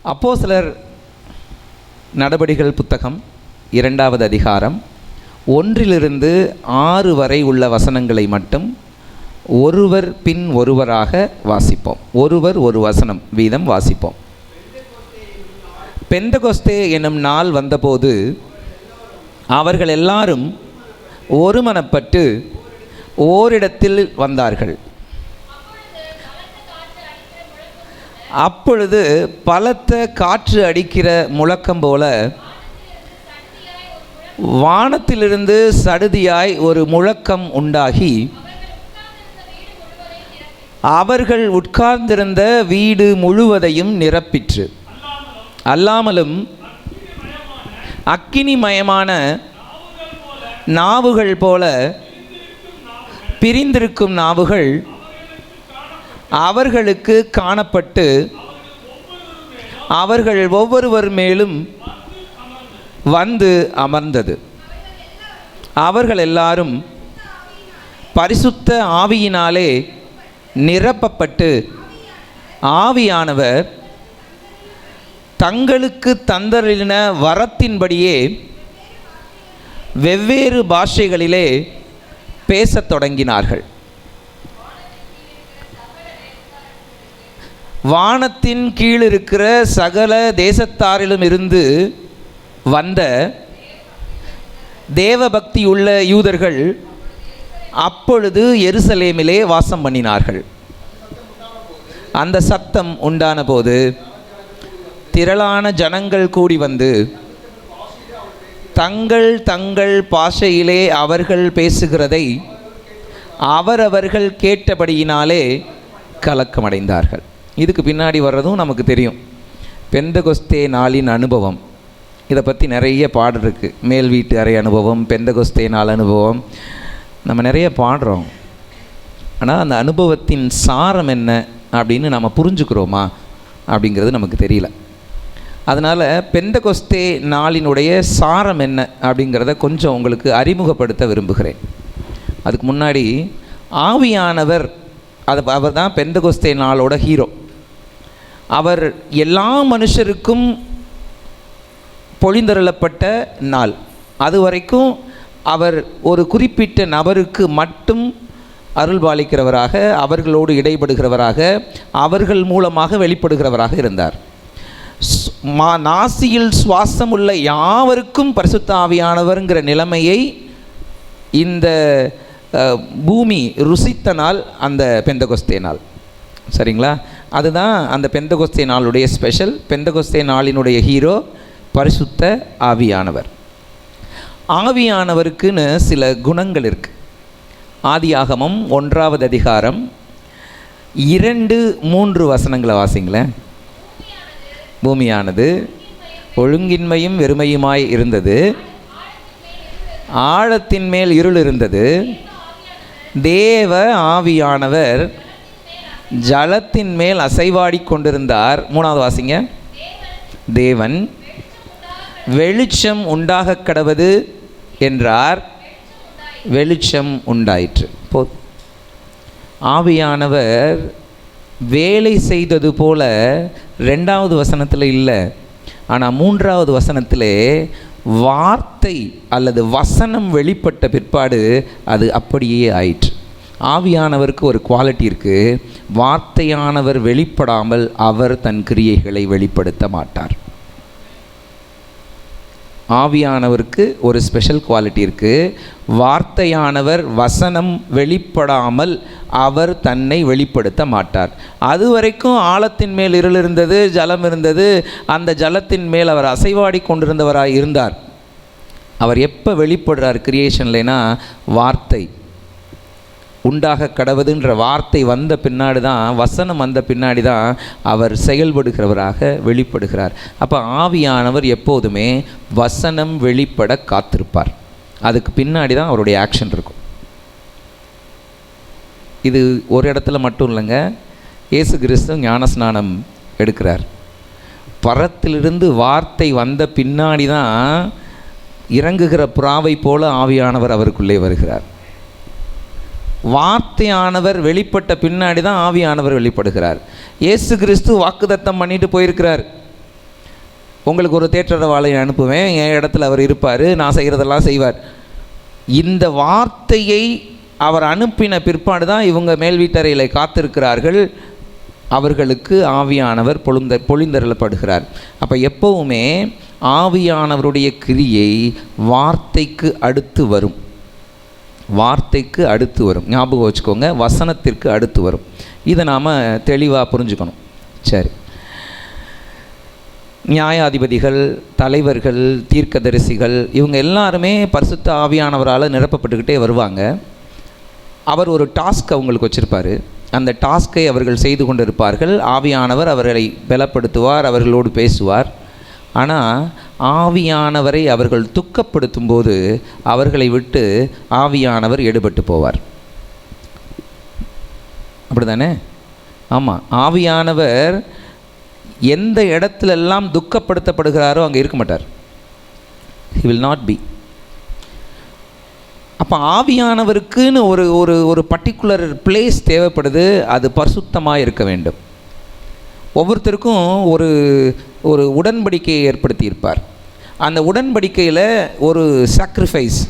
அப்போஸ்தலர் நடபடிகள் புத்தகம் 2வது அதிகாரம் 1-6 வரை உள்ள வசனங்களை மட்டும் ஒருவர் பின் ஒருவராக வாசிப்போம். ஒருவர் ஒரு வசனம் வீதம் வாசிப்போம். பெந்தகொஸ்தே என்னும் நாள் வந்தபோது அவர்கள் எல்லாரும் ஒருமனப்பட்டு ஓரிடத்தில் வந்தார்கள். அப்பொழுது பலத்த காற்று அடிக்கிற முழக்கம் போல வானத்திலிருந்து சடுதியாய் ஒரு முழக்கம் உண்டாகி அவர்கள் உட்கார்ந்திருந்த வீடு முழுவதையும் நிரப்பிற்று. அல்லாமலும் அக்கினிமயமான நாவுகள் போல பிரிந்திருக்கும் நாவுகள் அவர்களுக்கு காணப்பட்டு அவர்கள் ஒவ்வொருவர் மேலும் வந்து அமர்ந்தது. அவர்கள் எல்லாரும் பரிசுத்த ஆவியினாலே நிரப்பப்பட்டு ஆவியானவர் தங்களுக்கு தந்தருளின வரத்தின்படியே வெவ்வேறு பாஷைகளிலே பேசத் தொடங்கினார்கள். வானத்தின் கீழ் இருக்கிற சகல தேசத்தாரிலும் இருந்து வந்த தேவபக்தியுள்ள யூதர்கள் அப்பொழுது எருசலேமிலே வாசம் பண்ணினார்கள். அந்த சத்தம் உண்டான போது திரளான ஜனங்கள் கூடி வந்து தங்கள் தங்கள் பாஷையிலே அவர்கள் பேசுகிறதை அவரவர்கள் கேட்டபடியினாலே கலக்கமடைந்தார்கள். இதுக்கு பின்னாடி வர்றதும் நமக்கு தெரியும். பெந்தகொஸ்தே நாளின் அனுபவம், இதை பற்றி நிறைய பாடல் இருக்குது. மேல் வீட்டு அறை அனுபவம், பெந்தகொஸ்தே நாள் அனுபவம், நம்ம நிறைய பாடுறோம். ஆனால் அந்த அனுபவத்தின் சாரம் என்ன அப்படின்னு நம்ம புரிஞ்சுக்கிறோமா அப்படிங்கிறது நமக்கு தெரியல. அதனால் பெந்தகொஸ்தே நாளினுடைய சாரம் என்ன அப்படிங்கிறத கொஞ்சம் உங்களுக்கு அறிமுகப்படுத்த விரும்புகிறேன். அதுக்கு முன்னாடி ஆவியானவர், அவர் தான் பெந்தகொஸ்தே நாளோட ஹீரோ. அவர் எல்லா மனுஷருக்கும் பொழிந்தருளப்பட்ட நாள். அது வரைக்கும் அவர் ஒரு குறிப்பிட்ட நபருக்கு மட்டும் அருள்பாலிக்கிறவராக, அவர்களோடு இடைபடுகிறவராக, அவர்கள் மூலமாக வெளிப்படுகிறவராக இருந்தார். நாசியில் சுவாசம் உள்ள யாவருக்கும் பரிசுத்த ஆவியானவர்ங்கிற நிலைமையை இந்த பூமி ருசித்த நாள் அந்த பெந்தகொஸ்தே நாள். சரிங்களா? அதுதான் அந்த பெந்தகொஸ்தே நாளுடைய ஸ்பெஷல். பெந்தகொஸ்தே நாளினுடைய ஹீரோ பரிசுத்த ஆவியானவர். ஆவியானவருக்குன்னு சில குணங்கள் இருக்குது. ஆதியாகமம் 1வது அதிகாரம் 2-3 வசனங்களை வாசிங்களேன். பூமியானது ஒழுங்கின்மையும் வெறுமையுமாய் இருந்தது, ஆழத்தின் மேல் இருள் இருந்தது, தேவ ஆவியானவர் ஜலத்தின் மேல் அசைவாடி கொண்டிருந்தார். 3வது வாசிங்க. தேவன் வெளிச்சம் உண்டாக கடவது என்றார், வெளிச்சம் உண்டாயிற்று. ஆவியானவர் வேலை செய்தது போல 2வது வசனத்தில் இல்லை, ஆனால் 3வது வசனத்திலே வார்த்தை அல்லது வசனம் வெளிப்பட்ட பிற்பாடு அது அப்படியே ஆயிற்று. ஆவியானவருக்கு ஒரு குவாலிட்டி இருக்குது. வார்த்தையானவர் வெளிப்படாமல் அவர் தன் கிரியைகளை வெளிப்படுத்த மாட்டார். ஆவியானவருக்கு ஒரு ஸ்பெஷல் குவாலிட்டி இருக்குது. வார்த்தையானவர் வசனம் வெளிப்படாமல் அவர் தன்னை வெளிப்படுத்த மாட்டார். அது வரைக்கும் ஆழத்தின் மேல் இருள் இருந்தது, ஜலம் இருந்தது. அந்த ஜலத்தின் மேல் அவர் அசைவாடி கொண்டிருந்தவராக இருந்தார். அவர் எப்போ வெளிப்படுறார் கிரியேஷன்லனா, வார்த்தை உண்டாக கடவுதுன்ற வார்த்தை வந்த பின்னாடி தான், வசனம் வந்த பின்னாடி தான் அவர் செயல்படுகிறவராக வெளிப்படுகிறார். அப்போ ஆவியானவர் எப்போதுமே வசனம் வெளிப்பட காத்திருப்பார். அதுக்கு பின்னாடி தான் அவருடைய ஆக்ஷன் இருக்கும். இது ஒரு இடத்துல மட்டும் இல்லைங்க. இயேசு கிறிஸ்து ஞானஸ்நானம் எடுக்கிறார். பரத்திலிருந்து வார்த்தை வந்த பின்னாடி தான் இறங்குகிற புறாவை போல ஆவியானவர் அவருக்குள்ளே வருகிறார். வார்த்தையானவர் வெளிப்பட்ட பின்னாடி தான் ஆவியானவர் வெளிப்படுகிறார். இயேசு கிறிஸ்து வாக்குத்தத்தம் பண்ணிட்டு போயிருக்கிறார். உங்களுக்கு ஒரு தேற்றரவாளை அனுப்புவேன், என் இடத்துல அவர் இருப்பார், நான் செய்கிறதெல்லாம் செய்வார். இந்த வார்த்தையை அவர் அனுப்பின பிற்பாடு தான் இவங்க மேல் வீட்டறையில் காத்திருக்கிறார்கள். அவர்களுக்கு ஆவியானவர் பொழிந்தருளப்படுகிறார். அப்போ எப்போவுமே ஆவியானவருடைய கிரியை வார்த்தைக்கு அடுத்து வரும். வார்த்தைக்கு அடுத்து வரும். ஞாபகம் வச்சுக்கோங்க, வசனத்திற்கு அடுத்து வரும். இதை நாம் தெளிவாக புரிஞ்சுக்கணும். சரி, நியாயாதிபதிகள், தலைவர்கள், தீர்க்கதரிசிகள் இவங்க எல்லாருமே பரிசுத்த ஆவியானவரால் நிரப்பப்பட்டுக்கிட்டே வருவாங்க. அவர் ஒரு டாஸ்க் அவங்களுக்கு வச்சுருப்பார். அந்த டாஸ்க்கை அவர்கள் செய்து கொண்டு இருப்பார்கள். ஆவியானவர் அவர்களை பலப்படுத்துவார், அவர்களோடு பேசுவார். ஆனால் ஆவியானவரை அவர்கள் துக்கப்படுத்தும் போது அவர்களை விட்டு ஆவியானவர் எடுபட்டு போவார். அப்படி தானே? ஆமாம், ஆவியானவர் எந்த இடத்துலெல்லாம் துக்கப்படுத்தப்படுகிறாரோ அங்கே இருக்க மாட்டார். he will not be. அப்போ ஆவியானவருக்குன்னு ஒரு ஒரு ஒரு பர்டிகுலர் பிளேஸ் தேவைப்படுது. அது பரிசுத்தமாக இருக்க வேண்டும். ஒவ்வொருத்தருக்கும் ஒரு ஒரு உடன்படிக்கையை ஏற்படுத்தியிருப்பார். அந்த உடன்படிக்கையில் ஒரு சாக்ரிஃபைஸ்,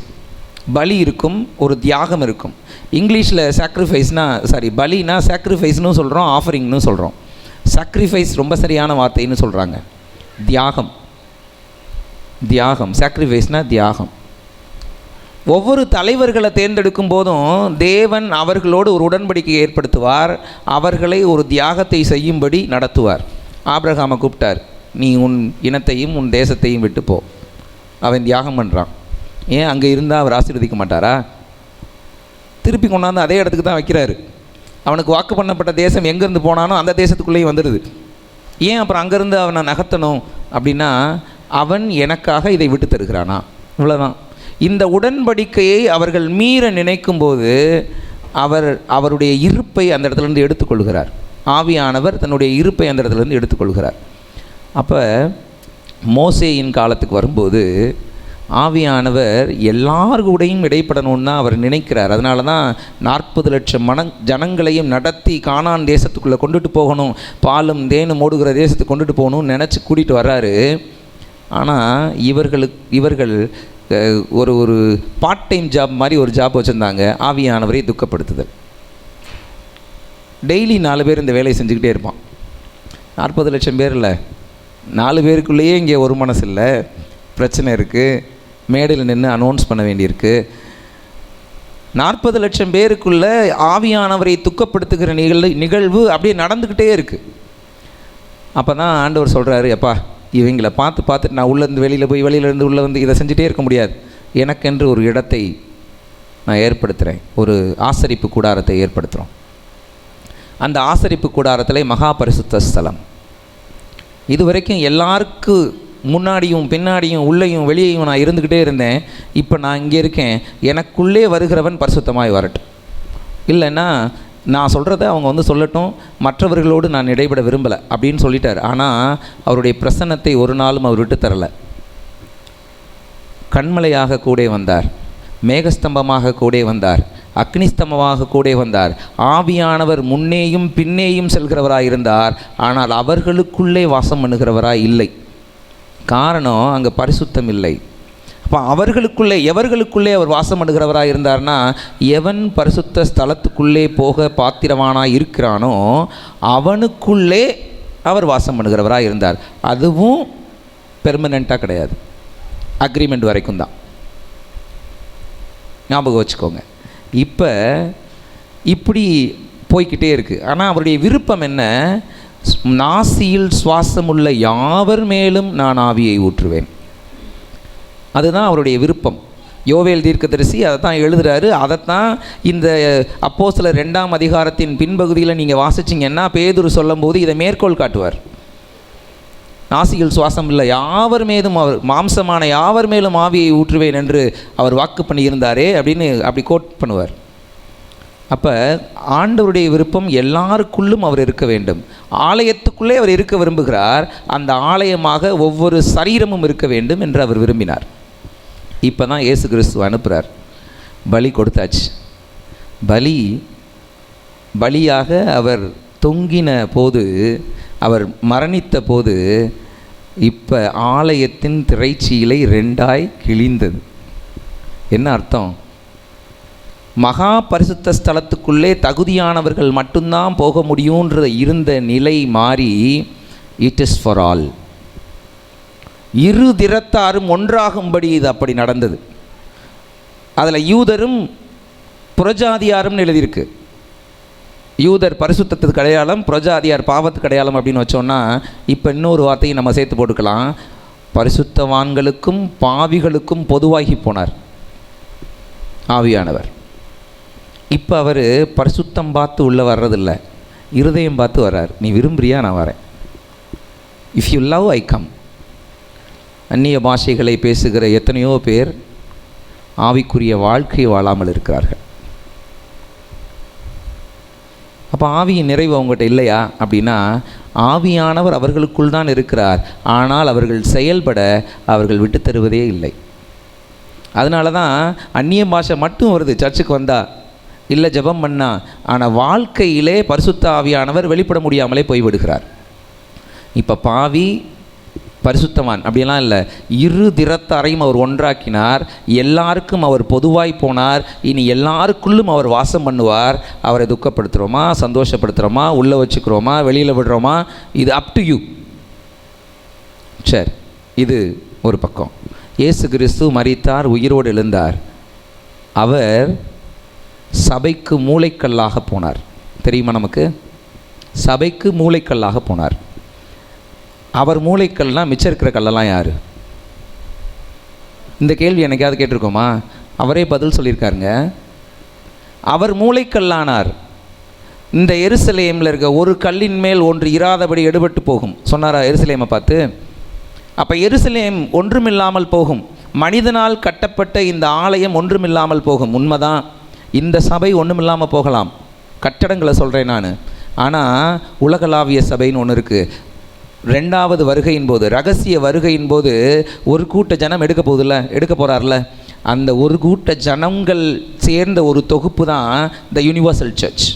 பலி இருக்கும், ஒரு தியாகம் இருக்கும். இங்கிலீஷில் பலினா சாக்ரிஃபைஸ்னு சொல்கிறோம், ஆஃபரிங்னு சொல்கிறோம். சாக்ரிஃபைஸ் ரொம்ப சரியான வார்த்தைன்னு சொல்கிறாங்க. தியாகம் சாக்ரிஃபைஸ்னால் தியாகம். ஒவ்வொரு தலைவர்களை தேர்ந்தெடுக்கும் போதும் தேவன் அவர்களோடு ஒரு உடன்படிக்கையை ஏற்படுத்துவார். அவர்களை ஒரு தியாகத்தை செய்யும்படி நடத்துவார். ஆபிரகாமை கூப்பிட்டார், நீ உன் இனத்தையும் உன் தேசத்தையும் விட்டு போ. அவன் தியாகம் பண்ணுறான். ஏன் அங்கே இருந்தால் அவர் ஆசீர்வதிக்க மாட்டாரா? திருப்பி கொண்டாந்து அதே இடத்துக்கு தான் வைக்கிறாரு. அவனுக்கு வாக்கு பண்ணப்பட்ட தேசம் எங்கேருந்து போனானோ அந்த தேசத்துக்குள்ளேயும் வந்துடுது. ஏன் அப்புறம் அங்கேருந்து அவனை நகர்த்தணும் அப்படின்னா, அவன் எனக்காக இதை விட்டு தருகிறானா? இவ்வளோதான். இந்த உடன்படிக்கையை அவர்கள் மீற நினைக்கும்போது அவருடைய இருப்பை அந்த இடத்துலேருந்து எடுத்துக்கொள்கிறார். ஆவியானவர் தன்னுடைய இருப்பை அந்த இடத்துலேருந்து எடுத்துக்கொள்கிறார். அப்போ மோசேயின் காலத்துக்கு வரும்போது ஆவியானவர் எல்லாருக்கூடையும் இடைப்படணும்னு தான் அவர் நினைக்கிறார். அதனால தான் 40 லட்சம் ஜனங்களையும் நடத்தி கானான் தேசத்துக்குள்ளே கொண்டுட்டு போகணும், பாலும் தேனும் ஓடுகிற தேசத்துக்கு கொண்டுட்டு போகணும்னு நினச்சி கூட்டிகிட்டு வர்றாரு. ஆனால் இவர்கள் ஒரு ஒரு பார்ட் டைம் ஜாப் மாதிரி ஒரு ஜாப் வச்சுருந்தாங்க, ஆவியானவரை துக்கப்படுத்துதல். டெய்லி 4 பேர் இந்த வேலையை செஞ்சுக்கிட்டே இருப்பான். 40 லட்சம் பேர் இல்லை, 4 பேருக்குள்ளேயே இங்கே ஒரு மனசு இல்லை, பிரச்சனை இருக்குது, மேடையில் நின்று அனௌன்ஸ் பண்ண வேண்டியிருக்கு. 40 லட்சம் பேருக்குள்ளே ஆவியானவரை துக்கப்படுத்துகிற நிகழ்வு அப்படியே நடந்துக்கிட்டே இருக்குது. அப்போ தான் ஆண்டவர் சொல்கிறாரு, அப்பா இவங்களை பார்த்துட்டு நான் உள்ளேருந்து வெளியில் போய் வெளியிலேருந்து உள்ளே வந்து இதை செஞ்சுட்டே இருக்க முடியாது. எனக்கென்று ஒரு இடத்தை நான் ஏற்படுத்துகிறேன், ஒரு ஆசரிப்பு கூடாரத்தை ஏற்படுத்துகிறோம். அந்த ஆசரிப்பு கூடாரத்தில் மகா பரிசுத்த ஸ்தலம். இது வரைக்கும் எல்லாருக்கும் முன்னாடியும் பின்னாடியும் உள்ளேயும் வெளியேயும் நான் இருந்துக்கிட்டே இருந்தேன். இப்போ நான் இங்கே இருக்கேன், எனக்குள்ளே வருகிறவன் பரிசுத்தமாய் வரட்டும். இல்லைன்னா நான் சொல்கிறத அவங்க வந்து சொல்லட்டும், மற்றவர்களோடு நான் இடைபட விரும்பலை அப்படின்னு சொல்லிட்டார். ஆனால் அவருடைய பிரசன்னத்தை ஒரு நாளும் அவர் விட்டு தரலை. கண்மலையாக கூட வந்தார், மேகஸ்தம்பமாக கூட வந்தார், அக்னிஸ்தம்பமாக கூட வந்தார். ஆவியானவர் முன்னேயும் பின்னேயும் செல்கிறவராய் இருந்தார். ஆனால் அவர்களுக்குள்ளே வாசம் பண்ணுகிறவராய் இல்லை. காரணம், அங்கே பரிசுத்தம் இல்லை. அப்போ எவர்களுக்குள்ளே அவர் வாசம் பண்ணுகிறவராக இருந்தார்னா, எவன் பரிசுத்த ஸ்தலத்துக்குள்ளே போக பாத்திரவானாக இருக்கிறானோ அவனுக்குள்ளே அவர் வாசம் பண்ணுகிறவராக இருந்தார். அதுவும் பெர்மனெண்ட்டாக கிடையாது, அக்ரிமெண்ட் வரைக்கும் தான். ஞாபகம் வச்சுக்கோங்க. இப்போ இப்படி போய்கிட்டே இருக்குது. ஆனால் அவருடைய விருப்பம் என்ன? நாசியில் சுவாசமுள்ள யாவர் மேலும் நான் ஆவியை ஊற்றுவேன். அதுதான் அவருடைய விருப்பம். யோவேல் தீர்க்கதரிசி அதை தான் எழுதுகிறாரு. அதைத்தான் இந்த அப்போஸ்தலர் 2ஆம் அதிகாரத்தின் பின்பகுதியில் நீங்கள் வாசிச்சிங்கன்னா பேதுரு சொல்லும் போது இதை மேற்கோள் காட்டுவார். நாசியில் சுவாசம் இல்லை யாவர் மேலும் அவர் மாம்சமான யாவர் மேலும் ஆவியை ஊற்றுவேன் என்று அவர் வாக்கு பண்ணியிருந்தாரே அப்படின்னு அப்படி கோட் பண்ணுவார். அப்போ ஆண்டவருடைய விருப்பம் எல்லாருக்குள்ளும் அவர் இருக்க வேண்டும். ஆலயத்துக்குள்ளே அவர் இருக்க விரும்புகிறார். அந்த ஆலயமாக ஒவ்வொரு சரீரமும் இருக்க வேண்டும் என்று அவர் விரும்பினார். இப்போ தான் இயேசு கிறிஸ்துவ அனுப்புகிறார். பலி கொடுத்தாச்சு. பலியாக அவர் தொங்கின போது, அவர் மரணித்த போது இப்போ ஆலயத்தின் திரைச்சீலை 2ஆய் கிழிந்தது. என்ன அர்த்தம்? மகா பரிசுத்த ஸ்தலத்துக்குள்ளே தகுதியானவர்கள் மட்டும்தான் போக முடியுன்ற இருந்த நிலை மாறி இட் இஸ் ஃபார் ஆல், இரு திறத்தாரும் ஒன்றாகும்படி இது அப்படி நடந்தது. அதில் யூதரும் புறஜாதியாரும் எழுதியிருக்கு. யூதர் பரிசுத்தத்துக்கு அடையாளம், புறஜாதியார் பாவத்துக்கு அடையாளம் அப்படின்னு வச்சோன்னா, இப்போ இன்னொரு வார்த்தையை நம்ம சேர்த்து போட்டுக்கலாம். பரிசுத்தவான்களுக்கும் பாவிகளுக்கும் பொதுவாகி போனார் ஆவியானவர். இப்போ அவர் பரிசுத்தம் பார்த்து உள்ளே வர்றதில்லை, இருதயம் பார்த்து வர்றார். நீ விரும்புறியா, நான் வரேன். If you love I come. அந்நிய பாஷைகளை பேசுகிற எத்தனையோ பேர் ஆவிக்குரிய வாழ்க்கை வாழாமல் இருக்கிறார்கள். அப்போ ஆவியின் நிறைவு அவங்ககிட்ட இல்லையா அப்படின்னா, ஆவியானவர் அவர்களுக்குள் தான் இருக்கிறார், ஆனால் அவர்கள் செயல்பட அவர்கள் விட்டு தருவதே இல்லை. அதனால தான் அந்நிய பாஷை மட்டும் வருது சர்ச்சுக்கு வந்தா, இல்லை ஜெபம் பண்ணா, ஆனால் வாழ்க்கையிலே பரிசுத்த ஆவியானவர் வெளிப்பட முடியாமலே போய்விடுகிறார். இப்போ பாவி பரிசுத்தவான் அப்படியெல்லாம் இல்லை, இரு திறத்தாரையும் அவர் ஒன்றாக்கினார். எல்லாருக்கும் அவர் பொதுவாய் போனார். இனி எல்லாருக்குள்ளும் அவர் வாசம் பண்ணுவார். அவரை துக்கப்படுத்துகிறோமா, சந்தோஷப்படுத்துகிறோமா, உள்ளே வச்சுக்கிறோமா, வெளியில் விடுறோமா, இது அப் டு யூ. சரி, இது ஒரு பக்கம். இயேசு கிறிஸ்து மரித்தார், உயிரோடு எழுந்தார். அவர் சபைக்கு மூளைக்கல்லாக போனார். தெரியுமா நமக்கு? சபைக்கு மூளைக்கல்லாக போனார். அவர் மூளைக்கல்னால் மிச்சம் இருக்கிற கல்லெல்லாம் யார்? இந்த கேள்வி எனக்காவது கேட்டிருக்கோமா? அவரே பதில் சொல்லியிருக்காருங்க. அவர் மூளைக்கல்லானார். இந்த எருசலேமில் இருக்க ஒரு கல்லின் மேல் ஒன்று இராதபடி எடுபட்டு போகும் சொன்னாரா எருசலேமை பார்த்து? அப்போ எருசலேம் ஒன்றுமில்லாமல் போகும். மனிதனால் கட்டப்பட்ட இந்த ஆலயம் ஒன்றுமில்லாமல் போகும். உண்மைதான், இந்த சபை ஒன்றுமில்லாமல் போகலாம், கட்டடங்களை சொல்கிறேன் நான். ஆனால் உலகளாவிய சபைன்னு ஒன்று இருக்குது. 2வது வருகையின் போது, ரகசிய வருகையின் போது ஒரு கூட்ட ஜனம் எடுக்க போகிறார்ல, அந்த ஒரு கூட்ட ஜனங்கள் சேர்ந்த ஒரு தொகுப்பு தான் த யூனிவர்சல் சர்ச்,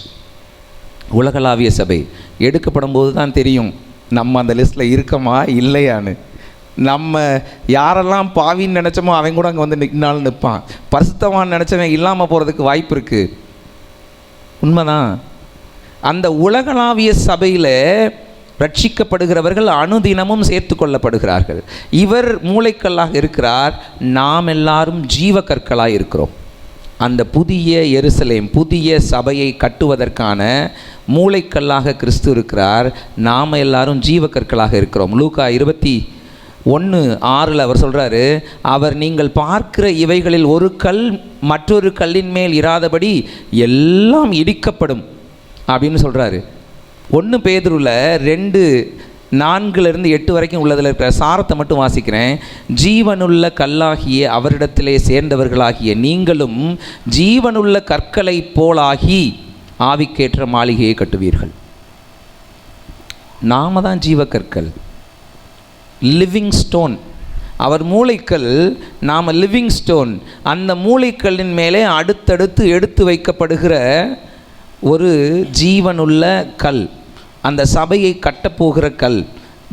உலகளாவிய சபை. எடுக்கப்படும் போது தான் தெரியும் நம்ம அந்த லிஸ்ட்டில் இருக்கமா இல்லையான்னு. நம்ம யாரெல்லாம் பாவின்னு நினச்சோமோ அவன் கூட அங்கே வந்து நின்னாலும் நிற்பான். பரிசுத்தவான் நினச்சவன் இல்லாமல் போகிறதுக்கு வாய்ப்பு இருக்குது. உண்மைதான். அந்த உலகளாவிய சபையில் ரட்சிக்கப்படுகிறவர்கள் அனுதினமும் சேர்த்து கொள்ளப்படுகிறார்கள். இவர் மூளைக்கல்லாக இருக்கிறார், நாம் எல்லாரும் ஜீவ கற்களாக இருக்கிறோம். அந்த புதிய எருசலேம், புதிய சபையை கட்டுவதற்கான மூளைக்கல்லாக கிறிஸ்து இருக்கிறார். நாம் எல்லாரும் ஜீவ கற்களாக இருக்கிறோம். லூக்கா 21:6 அவர் சொல்கிறாரு, அவர் நீங்கள் பார்க்கிற இவைகளில் ஒரு கல் மற்றொரு கல்லின் மேல் இராதபடி எல்லாம் இடிக்கப்படும் அப்படின்னு சொல்கிறாரு. 1 பேதுருவில் 2:4-8 வரைக்கும் உள்ளதில் இருக்கிற சாரத்தை மட்டும் வாசிக்கிறேன். ஜீவனுள்ள கல்லாகிய அவரிடத்திலே சேர்ந்தவர்களாகிய நீங்களும் ஜீவனுள்ள கற்களை போலாகி ஆவிக்கேற்ற மாளிகையை கட்டுவீர்கள். நாம தான் ஜீவ கற்கள், லிவிங் ஸ்டோன். அவர் மூளைக்கல், நாம் லிவிங் ஸ்டோன். அந்த மூளைக்கல்லின் மேலே அடுத்தடுத்து எடுத்து வைக்கப்படுகிற ஒரு ஜீவனுள்ள கல், அந்த சபையை கட்டப்போகிற கல்.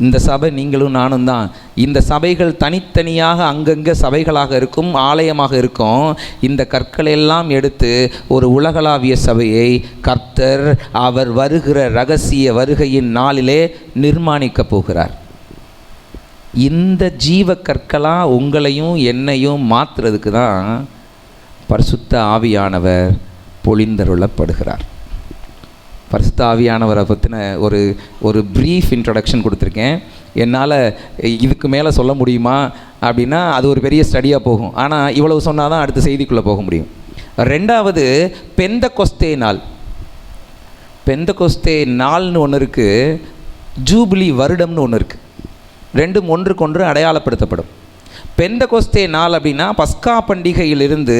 இந்த சபை நீங்களும் நானும் தான். இந்த சபைகள் தனித்தனியாக அங்கங்கே சபைகளாக இருக்கும், ஆலயமாக இருக்கும். இந்த கற்களெல்லாம் எடுத்து ஒரு உலகளாவிய சபையை கர்த்தர் அவர் வருகிற இரகசிய வருகையின் நாளிலே நிர்மாணிக்கப் போகிறார். இந்த ஜீவ கற்களாக உங்களையும் என்னையும் மாற்றுறதுக்கு தான் பரிசுத்த ஆவியானவர் பொழிந்தருளப்படுகிறார். பரிசுத்த ஆவியானவரை பற்றின ஒரு ப்ரீஃப் இன்ட்ரடக்ஷன் கொடுத்துருக்கேன். என்னால் இதுக்கு மேலே சொல்ல முடியுமா அப்படின்னா அது ஒரு பெரிய ஸ்டடியாக போகும். ஆனால் இவ்வளவு சொன்னால் தான் அடுத்த செய்திக்குள்ளே போக முடியும். 2வது பெந்தகொஸ்தே நாள். பெந்தகொஸ்தே நாள்னு ஒன்று இருக்குது, ஜூபிலி வருடம்னு ஒன்று இருக்குது. ரெண்டும் ஒன்றுக்கொன்று அடையாளப்படுத்தப்படும். பெந்தகொஸ்தே நாள் அப்படின்னா பஸ்கா பண்டிகையிலிருந்து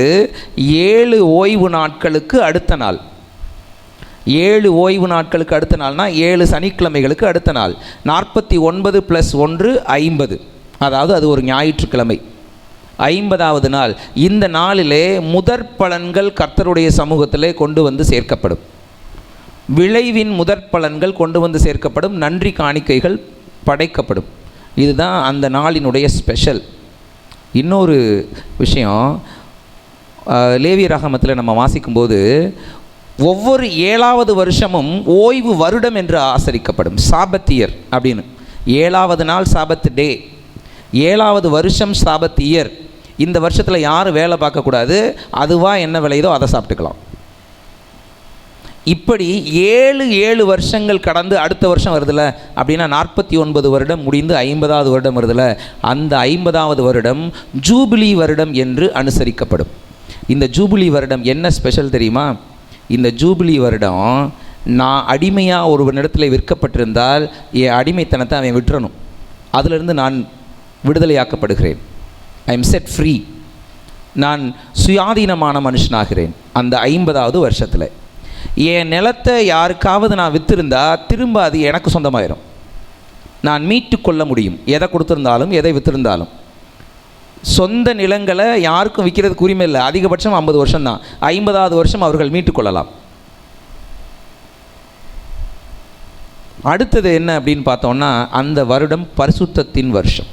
7 ஓய்வு நாட்களுக்கு அடுத்த நாள். 7 ஓய்வு நாட்களுக்கு அடுத்த நாள்னா 7 சனிக்கிழமைகளுக்கு அடுத்த நாள். 49 + 1 50, அதாவது அது ஒரு ஞாயிற்றுக்கிழமை. 50வது நாள். இந்த நாளிலே முதற் பலன்கள் கர்த்தருடைய சமூகத்திலே கொண்டு வந்து சேர்க்கப்படும். விளைவின் முதற் பலன்கள் கொண்டு வந்து சேர்க்கப்படும். நன்றி காணிக்கைகள் படைக்கப்படும். இதுதான் அந்த நாளினுடைய ஸ்பெஷல். இன்னொரு விஷயம், லேவியராகமத்தில் நம்ம வாசிக்கும்போது ஒவ்வொரு 7வது வருஷமும் ஓய்வு வருடம் என்று ஆசரிக்கப்படும், சாபத் இயர் அப்படின்னு. 7வது நாள் சாபத் டே, 7வது வருஷம் சாபத் இயர். இந்த வருஷத்தில் யாரும் வேலை பார்க்கக்கூடாது, அதுவாக என்ன விளையுதோ அதை சாப்பிட்டுக்கலாம். இப்படி 7 வருஷங்கள் கடந்து அடுத்த வருஷம் வருதில்ல, அப்படின்னா 49 வருடம் முடிந்து 50வது வருடம் வருதில்ல, அந்த 50வது வருடம் ஜூபிலி வருடம் என்று அனுசரிக்கப்படும். இந்த ஜூபிலி வருடம் என்ன ஸ்பெஷல் தெரியுமா? இந்த ஜூபிலி வருடம் நான் அடிமையாக ஒருவனிடத்தில் விற்கப்பட்டிருந்தால் என் அடிமைத்தனத்தை அவன் விட்டுறணும், அதிலிருந்து நான் விடுதலையாக்கப்படுகிறேன். ஐ எம் செட் ஃப்ரீ, நான் சுயாதீனமான மனுஷனாகிறேன். அந்த 50வது வருஷத்தில் என் நிலத்தை யாருக்காவது நான் விற்றிருந்தா திரும்ப அது எனக்கு சொந்தமாயிரும், நான் மீட்டு கொள்ள முடியும். எதை கொடுத்துருந்தாலும் எதை விற்றிருந்தாலும் சொந்த நிலங்களை யாருக்கும் விற்கிறதுக்கு உரிமை இல்லை. அதிகபட்சம் 50 வருஷம் தான். 50வது வருஷம் அவர்கள் மீட்டு கொள்ளலாம். அடுத்தது என்ன அப்படின்னு பார்த்தோம்னா, அந்த வருடம் பரிசுத்தத்தின் வருஷம்.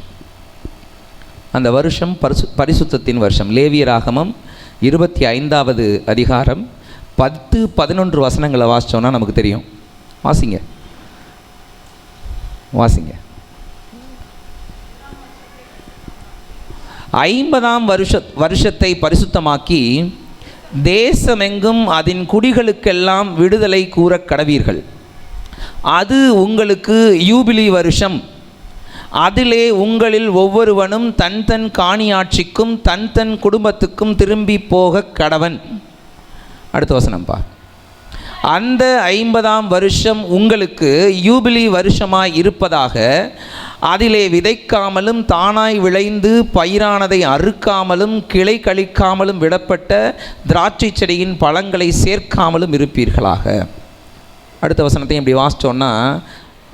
அந்த வருஷம் பரிசுத்தத்தின் வருஷம். லேவியராகமம் 25வது அதிகாரம் 10-11 வசனங்களை வாசித்தோன்னா நமக்கு தெரியும். வாசிங்க. 50ஆம் வருஷத்தை பரிசுத்தமாக்கி தேசமெங்கும் அதன் குடிகளுக்கெல்லாம் விடுதலை கூற கடவீர்கள். அது உங்களுக்கு யூபிலி வருஷம். அதிலே உங்களில் ஒவ்வொருவனும் தன் தன் காணியாட்சிக்கும் தன் தன் குடும்பத்துக்கும் திரும்பி போக கடவன். அடுத்த வசனம்பா. அந்த 50ஆம் வருஷம் உங்களுக்கு யூபிலி வருஷமாய் இருப்பதாக அதிலே விதைக்காமலும் தானாய் விளைந்து பயிரானதை அறுக்காமலும் கிளை கழிக்காமலும் விடப்பட்ட திராட்சை செடியின் பழங்களை சேர்க்காமலும் இருப்பீர்களாக. அடுத்த வசனத்தையும் இப்படி வாசித்தோன்னா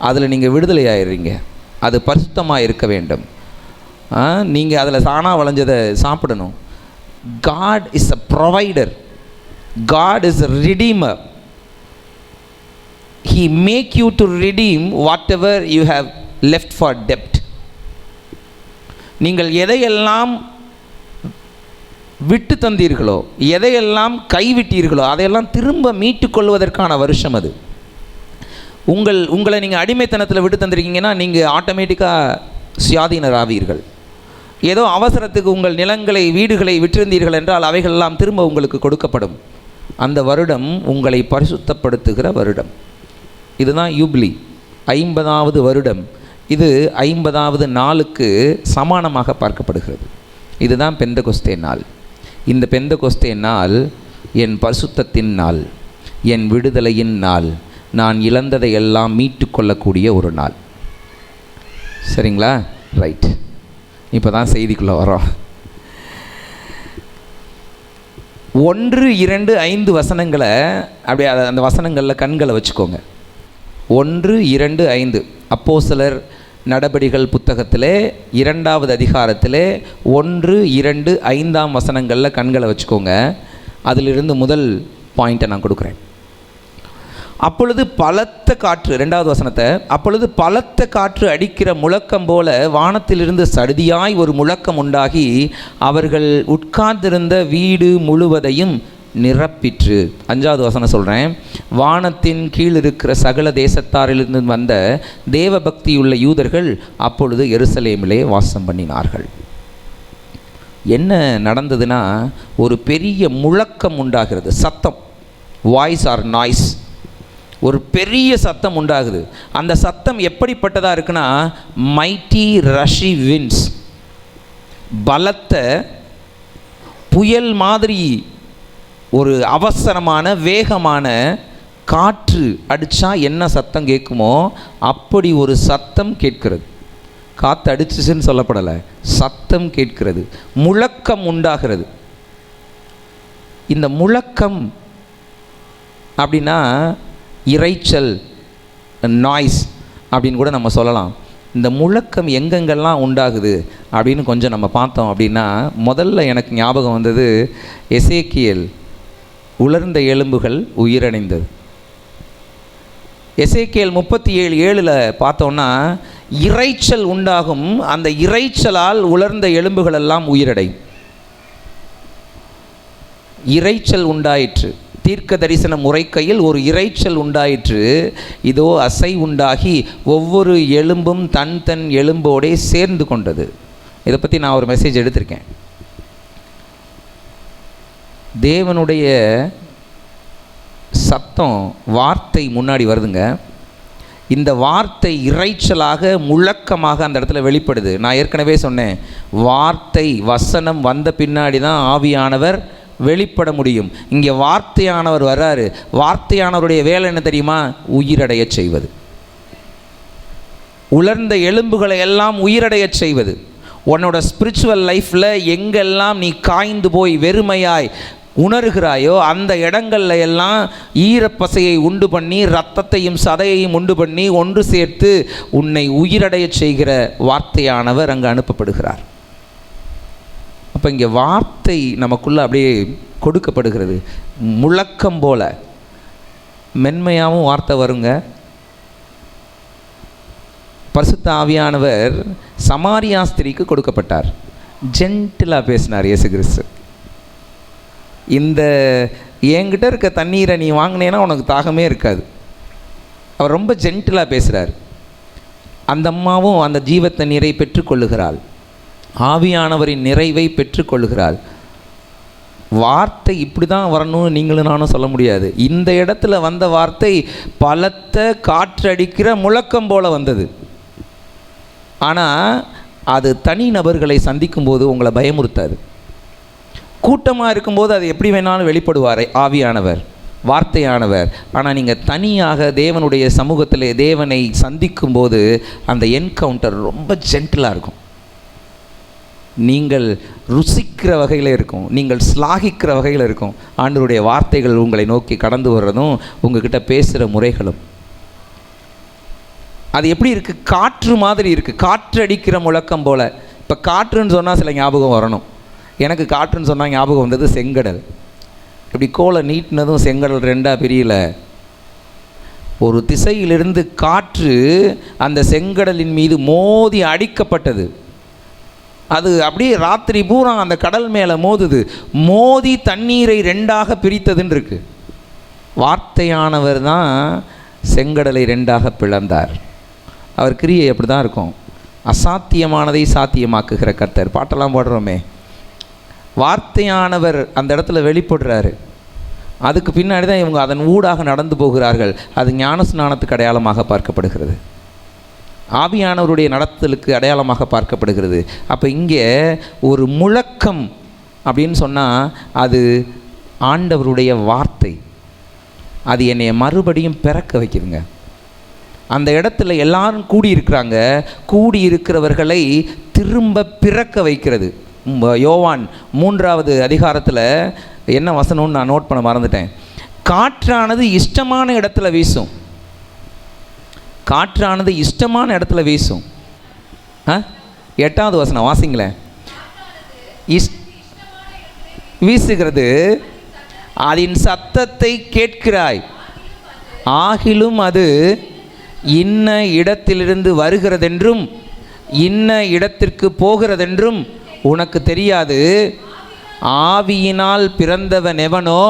அதில் நீங்கள் விடுதலை ஆயிடுறீங்க. அது பரிசுத்தமாக இருக்க வேண்டும். நீங்கள் அதில் தானாக விளைஞ்சதை சாப்பிடணும். God is a provider. God is a redeemer. He make you to redeem whatever you have left for debt. நீங்கள் எதையெல்லாம் விட்டு தந்தீர்களோ, எதையெல்லாம் அதையெல்லாம் திரும்ப மீட்டு கொள்வதற்கான வருஷம் அது. உங்களை நீங்கள் அடிமைத்தனத்தில் விட்டு தந்திருக்கீங்கன்னா நீங்கள் ஆட்டோமேட்டிக்காக சுயாதீனர் ஆவீர்கள். ஏதோ அவசரத்துக்கு உங்கள் நிலங்களை வீடுகளை விட்டிருந்தீர்கள் என்றால் அவைகளெல்லாம் திரும்ப உங்களுக்கு கொடுக்கப்படும். அந்த வருடம் உங்களை பரிசுத்தப்படுத்துகிற வருடம். இதுதான் யூபிலி, 50வது வருடம். இது 50வது நாளுக்கு சமானமாக பார்க்கப்படுகிறது. இதுதான் பெந்தெகொஸ்தே நாள். இந்த பெந்தெகொஸ்தே நாள் என் பரிசுத்தத்தின் நாள், என் விடுதலையின் நாள், நான் இழந்ததை எல்லாம் மீட்டு கொள்ளக்கூடிய ஒரு நாள். சரிங்களா? ரைட். இப்போ தான் செய்திக்குள்ளே வரோம். 1, 2, 5 வசனங்களை அப்படியே அந்த வசனங்களில் கண்களை வச்சுக்கோங்க. 1, 2, 5 அப்போஸ்தலர் நடபடிகள் புத்தகத்திலே 2வது அதிகாரத்திலே 1, 2, 5ஆம் வசனங்களில் கண்களை வச்சுக்கோங்க. அதிலிருந்து முதல் பாயிண்ட்டை நான் கொடுக்குறேன். அப்பொழுது பலத்த காற்று, 2வது வசனத்தை, அப்பொழுது பலத்த காற்று அடிக்கிற முழக்கம் போல வானத்திலிருந்து சடுதியாய் ஒரு முழக்கம் உண்டாகி அவர்கள் உட்கார்ந்திருந்த வீடு முழுவதையும் நிரப்பிற்று. 5வது வசனம் சொல்கிறேன். வானத்தின் கீழ் இருக்கிற சகல தேசத்தாரிலிருந்து வந்த தேவபக்தியுள்ள யூதர்கள் அப்பொழுது எருசலேமிலே வாசம் பண்ணினார்கள். என்ன நடந்ததுன்னா, ஒரு பெரிய முழக்கம் உண்டாகிறது. சத்தம், வாய்ஸ் ஆர் நாய்ஸ், ஒரு பெரிய சத்தம் உண்டாகுது. அந்த சத்தம் எப்படிப்பட்டதாக இருக்குன்னா, மைட்டி ரஷி விண்ட்ஸ், பலத்த புயல் மாதிரி ஒரு அவசரமான வேகமான காற்று அடித்தா என்ன சத்தம் கேட்குமோ அப்படி ஒரு சத்தம் கேட்கிறது. காற்று அடிச்சுன்னு சொல்லப்படலை, சத்தம் கேட்கிறது, முழக்கம் உண்டாகிறது. இந்த முழக்கம் அப்படின்னா இரைச்சல், நாய்ஸ் அப்படின்னு கூட நம்ம சொல்லலாம். இந்த முழக்கம் எங்கெங்கெல்லாம் உண்டாகுது அப்படின்னு கொஞ்சம் நம்ம பார்த்தோம் அப்படின்னா, முதல்ல எனக்கு ஞாபகம் வந்தது எசேக்கியேல், உலர்ந்த எலும்புகள் உயிரடைந்தது. எசேக்கியேல் 37:7 பார்த்தோன்னா, இரைச்சல் உண்டாகும். அந்த இரைச்சலால் உலர்ந்த எலும்புகள் எல்லாம் உயிரடையும். இரைச்சல் உண்டாயிற்று. தீர்க்க தரிசனம் உரைக்கையில் ஒரு இரைச்சல் உண்டாயிற்று. இதோ அசை உண்டாகி ஒவ்வொரு எலும்பும் தன் தன் எலும்போடே சேர்ந்து கொண்டது. இதை பற்றி நான் ஒரு மெசேஜ் எடுத்திருக்கேன். தேவனுடைய சத்தம், வார்த்தை முன்னாடி வருதுங்க. இந்த வார்த்தை இரைச்சலாக முழக்கமாக அந்த இடத்துல வெளிப்படுது. நான் ஏற்கனவே சொன்னேன், வார்த்தை வசனம் வந்த பின்னாடி தான் ஆவியானவர் வெளிப்பட முடியும். இங்கே வார்த்தையானவர் வர்றாரு. வார்த்தையானவருடைய வேலை என்ன தெரியுமா? உயிரடைய செய்வது. உலர்ந்த எலும்புகளை எல்லாம் உயிரடைய செய்வது. உன்னோட ஸ்பிரிச்சுவல் லைஃப்பில் எங்கெல்லாம் நீ காய்ந்து போய் வெறுமையாய் உணர்கிறாயோ அந்த இடங்கள்ல எல்லாம் ஈரப்பசையை உண்டு பண்ணி, இரத்தத்தையும் சதையையும் உண்டு பண்ணி ஒன்று சேர்த்து உன்னை உயிரடைய செய்கிற வார்த்தையானவர் அங்கு அனுப்பப்படுகிறார். அப்போ இங்கே வார்த்தை நமக்குள்ளே அப்படியே கொடுக்கப்படுகிறது. முழக்கம் போல மென்மையாகவும் வார்த்தை வருங்க. பரிசுத்த ஆவியானவர் சமாரியா ஸ்திரீக்கு கொடுக்கப்பட்டார். ஜென்டிலாக பேசினார் இயேசு கிறிஸ்து. இந்த என்கிட்ட இருக்க தண்ணீரை நீ வாங்கினேன்னா உனக்கு தாகமே இருக்காது. அவர் ரொம்ப ஜென்டிலாக பேசுகிறார். அந்த அம்மாவும் அந்த ஜீவ தண்ணீரை பெற்றுக்கொள்ளுகிறாள். ஆவியானவரின் நிறைவை பெற்றுக்கொள்ளுகிறாள். வார்த்தை இப்படி தான் வரணும்னு நீங்களும் நானும் சொல்ல முடியாது. இந்த இடத்துல வந்த வார்த்தை பலத்த காற்றடிக்கிற முழக்கம் போல வந்தது. ஆனால் அது தனி நபர்களை சந்திக்கும் போது உங்களை பயமுறுத்தாது. கூட்டமாக இருக்கும்போது அது எப்படி வேணாலும் வெளிப்படுவார் ஆவியானவர், வார்த்தையானவர். ஆனால் நீங்கள் தனியாக தேவனுடைய சமூகத்தில் தேவனை சந்திக்கும் போது அந்த என்கவுண்டர் ரொம்ப ஜென்டிலாக இருக்கும். நீங்கள் ருசிக்கிற வகையில் இருக்கும், நீங்கள் ஸ்லாகிக்கிற வகையில் இருக்கும். ஆண்டவருடைய வார்த்தைகள் உங்களை நோக்கி கடந்து வர்றதும் உங்ககிட்ட பேசுகிற முறைகளும் அது எப்படி இருக்குது? காற்று மாதிரி இருக்குது. காற்று அடிக்கிற முழக்கம் போல். இப்போ காற்றுன்னு சொன்னால் சில ஞாபகம் வரணும். எனக்கு காற்றுன்னு சொன்னால் ஞாபகம் வந்தது செங்கடல். இப்படி கோலை நீட்டினதும் செங்கடல் ரெண்டாக பிரியல. ஒரு திசையிலிருந்து காற்று அந்த செங்கடலின் மீது மோதி அடிக்கப்பட்டது. அது அப்படியே ராத்திரி பூரா அந்த கடல் மேலே மோதுது. மோதி தண்ணீரை ரெண்டாக பிரித்ததுன்னு இருக்கு. வார்த்தையானவர் தான் செங்கடலை ரெண்டாக பிளந்தார். அவர் கிரியை அப்படி தான் இருக்கும். அசாத்தியமானதை சாத்தியமாக்குகிற கர்த்தர். பாட்டெல்லாம் பாடுறோமே. வார்த்தையானவர் அந்த இடத்துல வெளிப்படுறாரு. அதுக்கு பின்னாடி தான் இவங்க அதன் ஊடாக நடந்து போகிறார்கள். அது ஞானஸ்நானத்துக்கு அடையாளமாக பார்க்கப்படுகிறது. ஆவியானவருடைய நடத்தலுக்கு அடையாளமாக பார்க்கப்படுகிறது. அப்போ இங்கே ஒரு முழக்கம் அப்படின்னு சொன்னால் அது ஆண்டவருடைய வார்த்தை. அது என்னை மறுபடியும் பிறக்க வைக்குதுங்க. அந்த இடத்துல எல்லாரும் கூடியிருக்கிறாங்க. கூடியிருக்கிறவர்களை திரும்ப பிறக்க வைக்கிறது. யோவான் 3வது அதிகாரத்தில் என்ன வசனம்னு நான் நோட் பண்ண மறந்துட்டேன். காற்றானது இஷ்டமான இடத்துல வீசும். காற்றானது இஷ்டமான இடத்துல வீசும். 8வது வசனம் வாசிங்களேன். வீசுகிறது, அதன் சத்தத்தை கேட்கிறாய், ஆகிலும் அது இன்ன இடத்திலிருந்து வருகிறதென்றும் இன்ன இடத்திற்கு போகிறதென்றும் உனக்கு தெரியாது. ஆவியினால் பிறந்தவன் எவனோ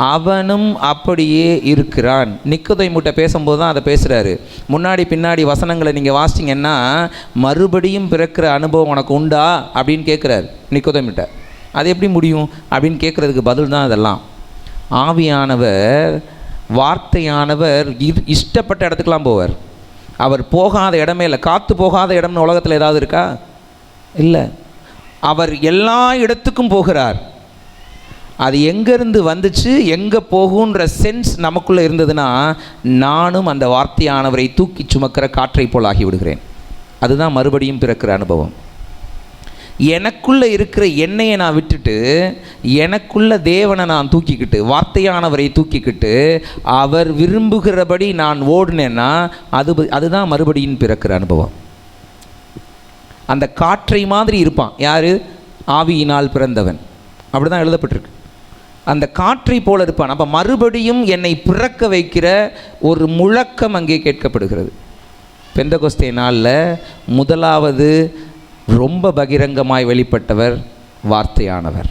அவனும் அப்படியே இருக்கிறான். நிக்கோதேமுட்ட பேசும்போது தான் அதை பேசுகிறாரு. முன்னாடி பின்னாடி வசனங்களை நீங்கள் வாசிங்கன்னா மறுபடியும் பிறக்கிற அனுபவம் உனக்கு உண்டா அப்படின்னு கேட்குறாரு நிக்கோதேமுட்ட. அது எப்படி முடியும் அப்படின்னு கேட்குறதுக்கு பதில் தான் அதெல்லாம். ஆவியானவர், வார்த்தையானவர் இஷ்டப்பட்ட இடத்துக்கெலாம் போவார். அவர் போகாத இடமே இல்லை. காற்று போகாத இடம்னு உலகத்தில் ஏதாவது இருக்கா? இல்லை. அவர் எல்லா இடத்துக்கும் போகிறார். அது எங்கேருந்து வந்துச்சு, எங்கே போகுன்ற சென்ஸ் நமக்குள்ளே இருந்ததுன்னா நானும் அந்த வார்த்தையானவரை தூக்கி சுமக்கிற காற்றை போல் ஆகிவிடுகிறேன். அதுதான் மறுபடியும் பிறக்கிற அனுபவம். எனக்குள்ளே இருக்கிற எண்ணெயை நான் விட்டுட்டு எனக்குள்ள தேவனை நான் தூக்கிக்கிட்டு, வார்த்தையானவரை தூக்கிக்கிட்டு அவர் விரும்புகிறபடி நான் ஓடினேன்னா அதுதான் மறுபடியும் பிறக்கிற அனுபவம். அந்த காற்றை மாதிரி இருப்பான். யார்? ஆவியினால் பிறந்தவன். அப்படி தான் எழுதப்பட்டிருக்கு. அந்த காற்றை போல இருப்பான். அப்போ மறுபடியும் என்னை பிறக்க வைக்கிற ஒரு முழக்கம் அங்கே கேட்கப்படுகிறது. பெந்தகோஸ்தே நாளில் முதலாவது ரொம்ப பகிரங்கமாய் வெளிப்பட்டவர் வார்த்தையானவர்.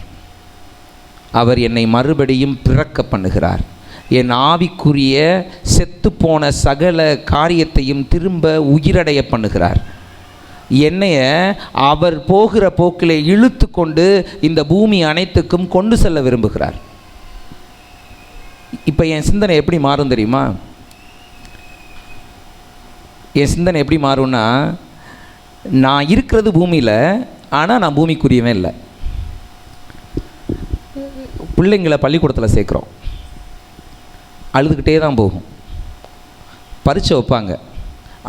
அவர் என்னை மறுபடியும் பிறக்க பண்ணுகிறார். என் ஆவிக்குரிய செத்துப்போன சகல காரியத்தையும் திரும்ப உயிரடைய பண்ணுகிறார். என்னைய அவர் போகிற போக்கிலே இழுத்து கொண்டு இந்த பூமி அனைத்துக்கும் கொண்டு செல்ல விரும்புகிறார். இப்போ என் சிந்தனை எப்படி மாறும் தெரியுமா? என் சிந்தனை எப்படி மாறும்னா, நான் இருக்கிறது பூமியில், ஆனால் நான் பூமிக்குரியவன் இல்லை. பிள்ளைங்களை பள்ளிக்கூடத்தில் சேர்க்குறோம், அழுதுகிட்டே தான் போகும். பரீட்சை வைப்பாங்க,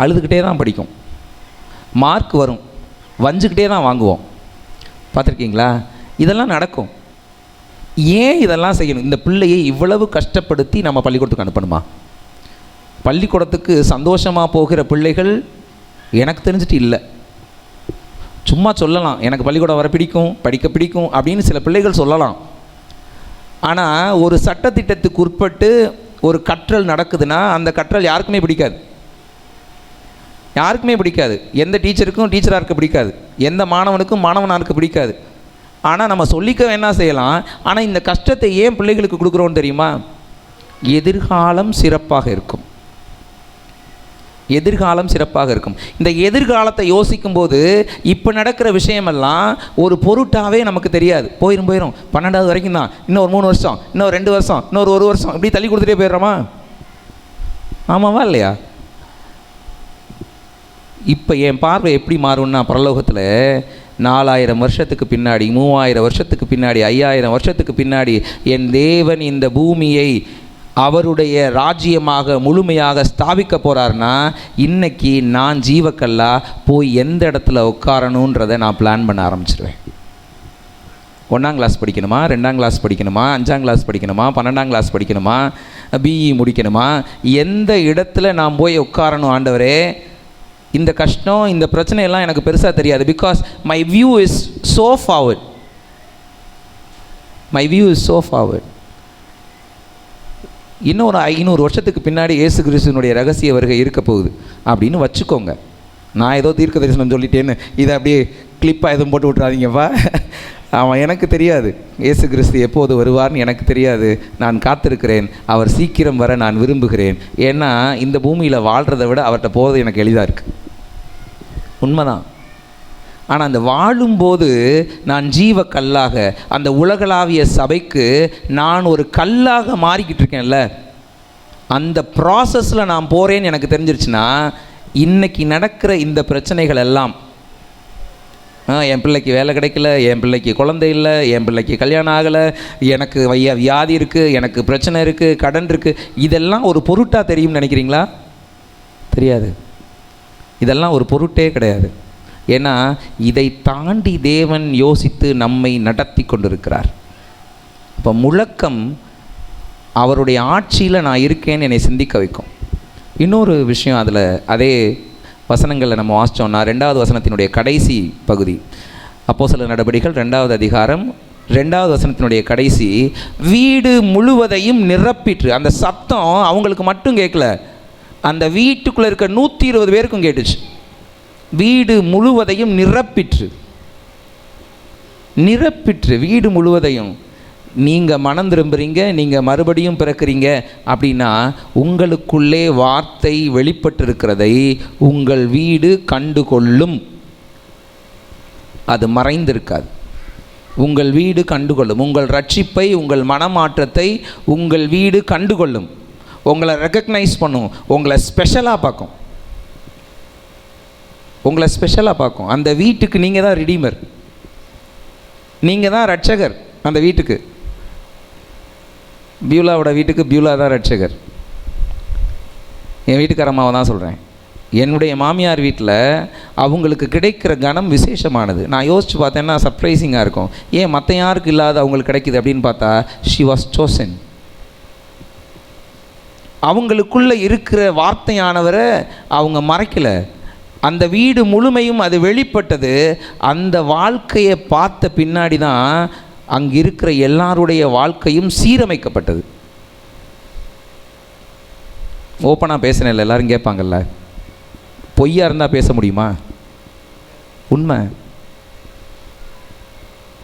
அழுதுகிட்டே தான் படிக்கும். மார்க் வரும், வஞ்சிக்கிட்டே தான் வாங்குவோம். பார்த்துருக்கீங்களா? இதெல்லாம் நடக்கும். ஏன் இதெல்லாம் செய்யணும்? இந்த பிள்ளையை இவ்வளவு கஷ்டப்படுத்தி நம்ம பள்ளிக்கூடத்துக்கு அனுப்பணுமா? பள்ளிக்கூடத்துக்கு சந்தோஷமாக போகிற பிள்ளைகள் எனக்கு தெரிஞ்சிட்டு இல்லை. சும்மா சொல்லலாம், எனக்கு பள்ளிக்கூடம் வர பிடிக்கும், படிக்க பிடிக்கும் அப்படின்னு சில பிள்ளைகள் சொல்லலாம். ஆனால் ஒரு சட்டத்திட்டத்துக்கு உட்பட்டு ஒரு கற்றல் நடக்குதுன்னா அந்த கற்றல் யாருக்குமே பிடிக்காது. யாருக்குமே பிடிக்காது. எந்த டீச்சருக்கும் டீச்சராக இருக்க பிடிக்காது, எந்த மாணவனுக்கும் மாணவனாக இருக்க பிடிக்காது. ஆனால் நம்ம சொல்லிக்க வேணா செய்யலாம். ஆனால் இந்த கஷ்டத்தை ஏன் பிள்ளைகளுக்கு கொடுக்குறோன்னு தெரியுமா? எதிர்காலம் சிறப்பாக இருக்கும். எதிர்காலம் சிறப்பாக இருக்கும். இந்த எதிர்காலத்தை யோசிக்கும்போது இப்போ நடக்கிற விஷயமெல்லாம் ஒரு பொருட்டாகவே நமக்கு தெரியாது. போயிடும் 12வது வரைக்கும் தான், இன்னொரு 3 வருஷம், இன்னொரு 2 வருஷம், இன்னொரு 1 வருஷம், இப்படி தள்ளி கொடுத்துட்டே போயிடுறோமா? ஆமாவா இல்லையா? இப்போ என் பார்வை எப்படி மாறும்னா, பரலோகத்தில் 4000 வருஷத்துக்கு பின்னாடி, 3000 வருஷத்துக்கு பின்னாடி, 5000 வருஷத்துக்கு பின்னாடி என் தேவன் இந்த பூமியை அவருடைய ராஜ்யமாக முழுமையாக ஸ்தாபிக்க போகிறார்னா, இன்றைக்கி நான் ஜீவக்கல்லா போய் எந்த இடத்துல உட்காரணுன்றதை நான் பிளான் பண்ண ஆரம்பிச்சிடுவேன். 1ஆம் கிளாஸ் படிக்கணுமா, 2ஆம் கிளாஸ் படிக்கணுமா, 5ஆம் கிளாஸ் படிக்கணுமா, 12ஆம் கிளாஸ் படிக்கணுமா, பிஇ முடிக்கணுமா, எந்த இடத்துல நான் போய் உட்காரணும் ஆண்டவரே? இந்த கஷ்டம், இந்த பிரச்சனையெல்லாம் எனக்கு பெருசாக தெரியாது. Because my view is so forward. My view is so forward. இன்னொரு 500 வருஷத்துக்கு பின்னாடி இயேசு கிறிஸ்துவினுடைய ரகசிய வருகை இருக்க போகுது அப்படின்னு வச்சுக்கோங்க. நான் ஏதோ தீர்க்க தரிசனம் சொல்லிட்டேன்னு இதை அப்படியே கிளிப்பாக எதுவும் போட்டு விட்றாதீங்கப்பா. அவன் எனக்கு தெரியாது இயேசு கிறிஸ்து எப்போது வருவார்னு எனக்கு தெரியாது. நான் காத்திருக்கிறேன். அவர் சீக்கிரம் வர நான் விரும்புகிறேன். ஏன்னா இந்த பூமியில் வாழ்கிறத விட அவர்கிட்ட போகிறது எனக்கு எளிதாக இருக்குது. உண்மைதான். ஆனால் அந்த வாழும்போது நான் ஜீவ கல்லாக அந்த உலகளாவிய சபைக்கு நான் ஒரு கல்லாக மாறிக்கிட்டு இருக்கேன்ல, அந்த ப்ராசஸில் நான் போகிறேன்னு எனக்கு தெரிஞ்சிருச்சுன்னா, இன்றைக்கி நடக்கிற இந்த பிரச்சனைகள் எல்லாம், என் பிள்ளைக்கு வேலை கிடைக்கல, என் பிள்ளைக்கு குழந்தை இல்லை, என் பிள்ளைக்கு கல்யாணம் ஆகலை, எனக்கு வியாதி இருக்குது, எனக்கு பிரச்சனை இருக்குது, கடன் இருக்குது, இதெல்லாம் ஒரு பொருட்டாக தெரியும்னு நினைக்கிறீங்களா? தெரியாது. இதெல்லாம் ஒரு பொருட்டே கிடையாது. ஏன்னா இதை தாண்டி தேவன் யோசித்து நம்மை நடத்தி கொண்டிருக்கிறார். இப்போ முழக்கம் அவருடைய ஆட்சியில் நான் இருக்கேன்னு என்னை சிந்திக்க வைக்கும். இன்னொரு விஷயம், அதில் அதே வசனங்களில் நம்ம வாசித்தோம்னா, 2வது வசனத்தினுடைய கடைசி பகுதி, அப்போஸ்தலர் நடபடிகள் 2வது அதிகாரம் 2வது வசனத்தினுடைய கடைசி, வீடு முழுவதையும் நிரப்பிற்று. அந்த சத்தம் அவங்களுக்கு மட்டும் கேட்கல, அந்த வீட்டுக்குள்ளே இருக்க 120 பேருக்கும் கேட்டுச்சு. வீடு முழுவதையும் நிரப்பிற்று. வீடு முழுவதையும். நீங்கள் மனம் திரும்புகிறீங்க, நீங்கள் மறுபடியும் பிறக்கிறீங்க அப்படின்னா உங்களுக்குள்ளே வார்த்தை வெளிப்பட்டிருக்கிறதை உங்கள் வீடு கண்டுகொள்ளும். அது மறைந்திருக்காது. உங்கள் வீடு கண்டுகொள்ளும். உங்கள் ரட்சிப்பை, உங்கள் மனமாற்றத்தை உங்கள் வீடு கண்டுகொள்ளும். உங்களை ரெக்கக்னைஸ் பண்ணும். உங்களை ஸ்பெஷலாக பார்க்கும். அந்த வீட்டுக்கு நீங்கள் தான் ரிடீமர், நீங்கள் தான் ரட்சகர். அந்த வீட்டுக்கு, பியூலாவோட வீட்டுக்கு பியூலா தான் ரட்சகர். என் வீட்டுக்காரம்மாவை தான் சொல்கிறேன். என்னுடைய மாமியார் வீட்டில் அவங்களுக்கு கிடைக்கிற கனம் விசேஷமானது. நான் யோசித்து பார்த்தேன்னா சர்ப்ரைசிங்காக இருக்கும். ஏன் மற்ற யாருக்கு இல்லாத அவங்களுக்கு கிடைக்கிது அப்படின்னு பார்த்தா, ஷி வாஸ் சோசன். அவங்களுக்குள்ளே இருக்கிற வார்த்தையானவரை அவங்க மறைக்கலை. அந்த வீடு முழுமையும் அது வெளிப்பட்டது. அந்த வாழ்க்கையை பார்த்த பின்னாடி தான் அங்கே இருக்கிற எல்லாருடைய வாழ்க்கையும் சீரமைக்கப்பட்டது. ஓப்பனாக பேசினேன், எல்லாரும் கேட்பாங்கல்ல. பொய்யா இருந்தால் பேச முடியுமா? உண்மை.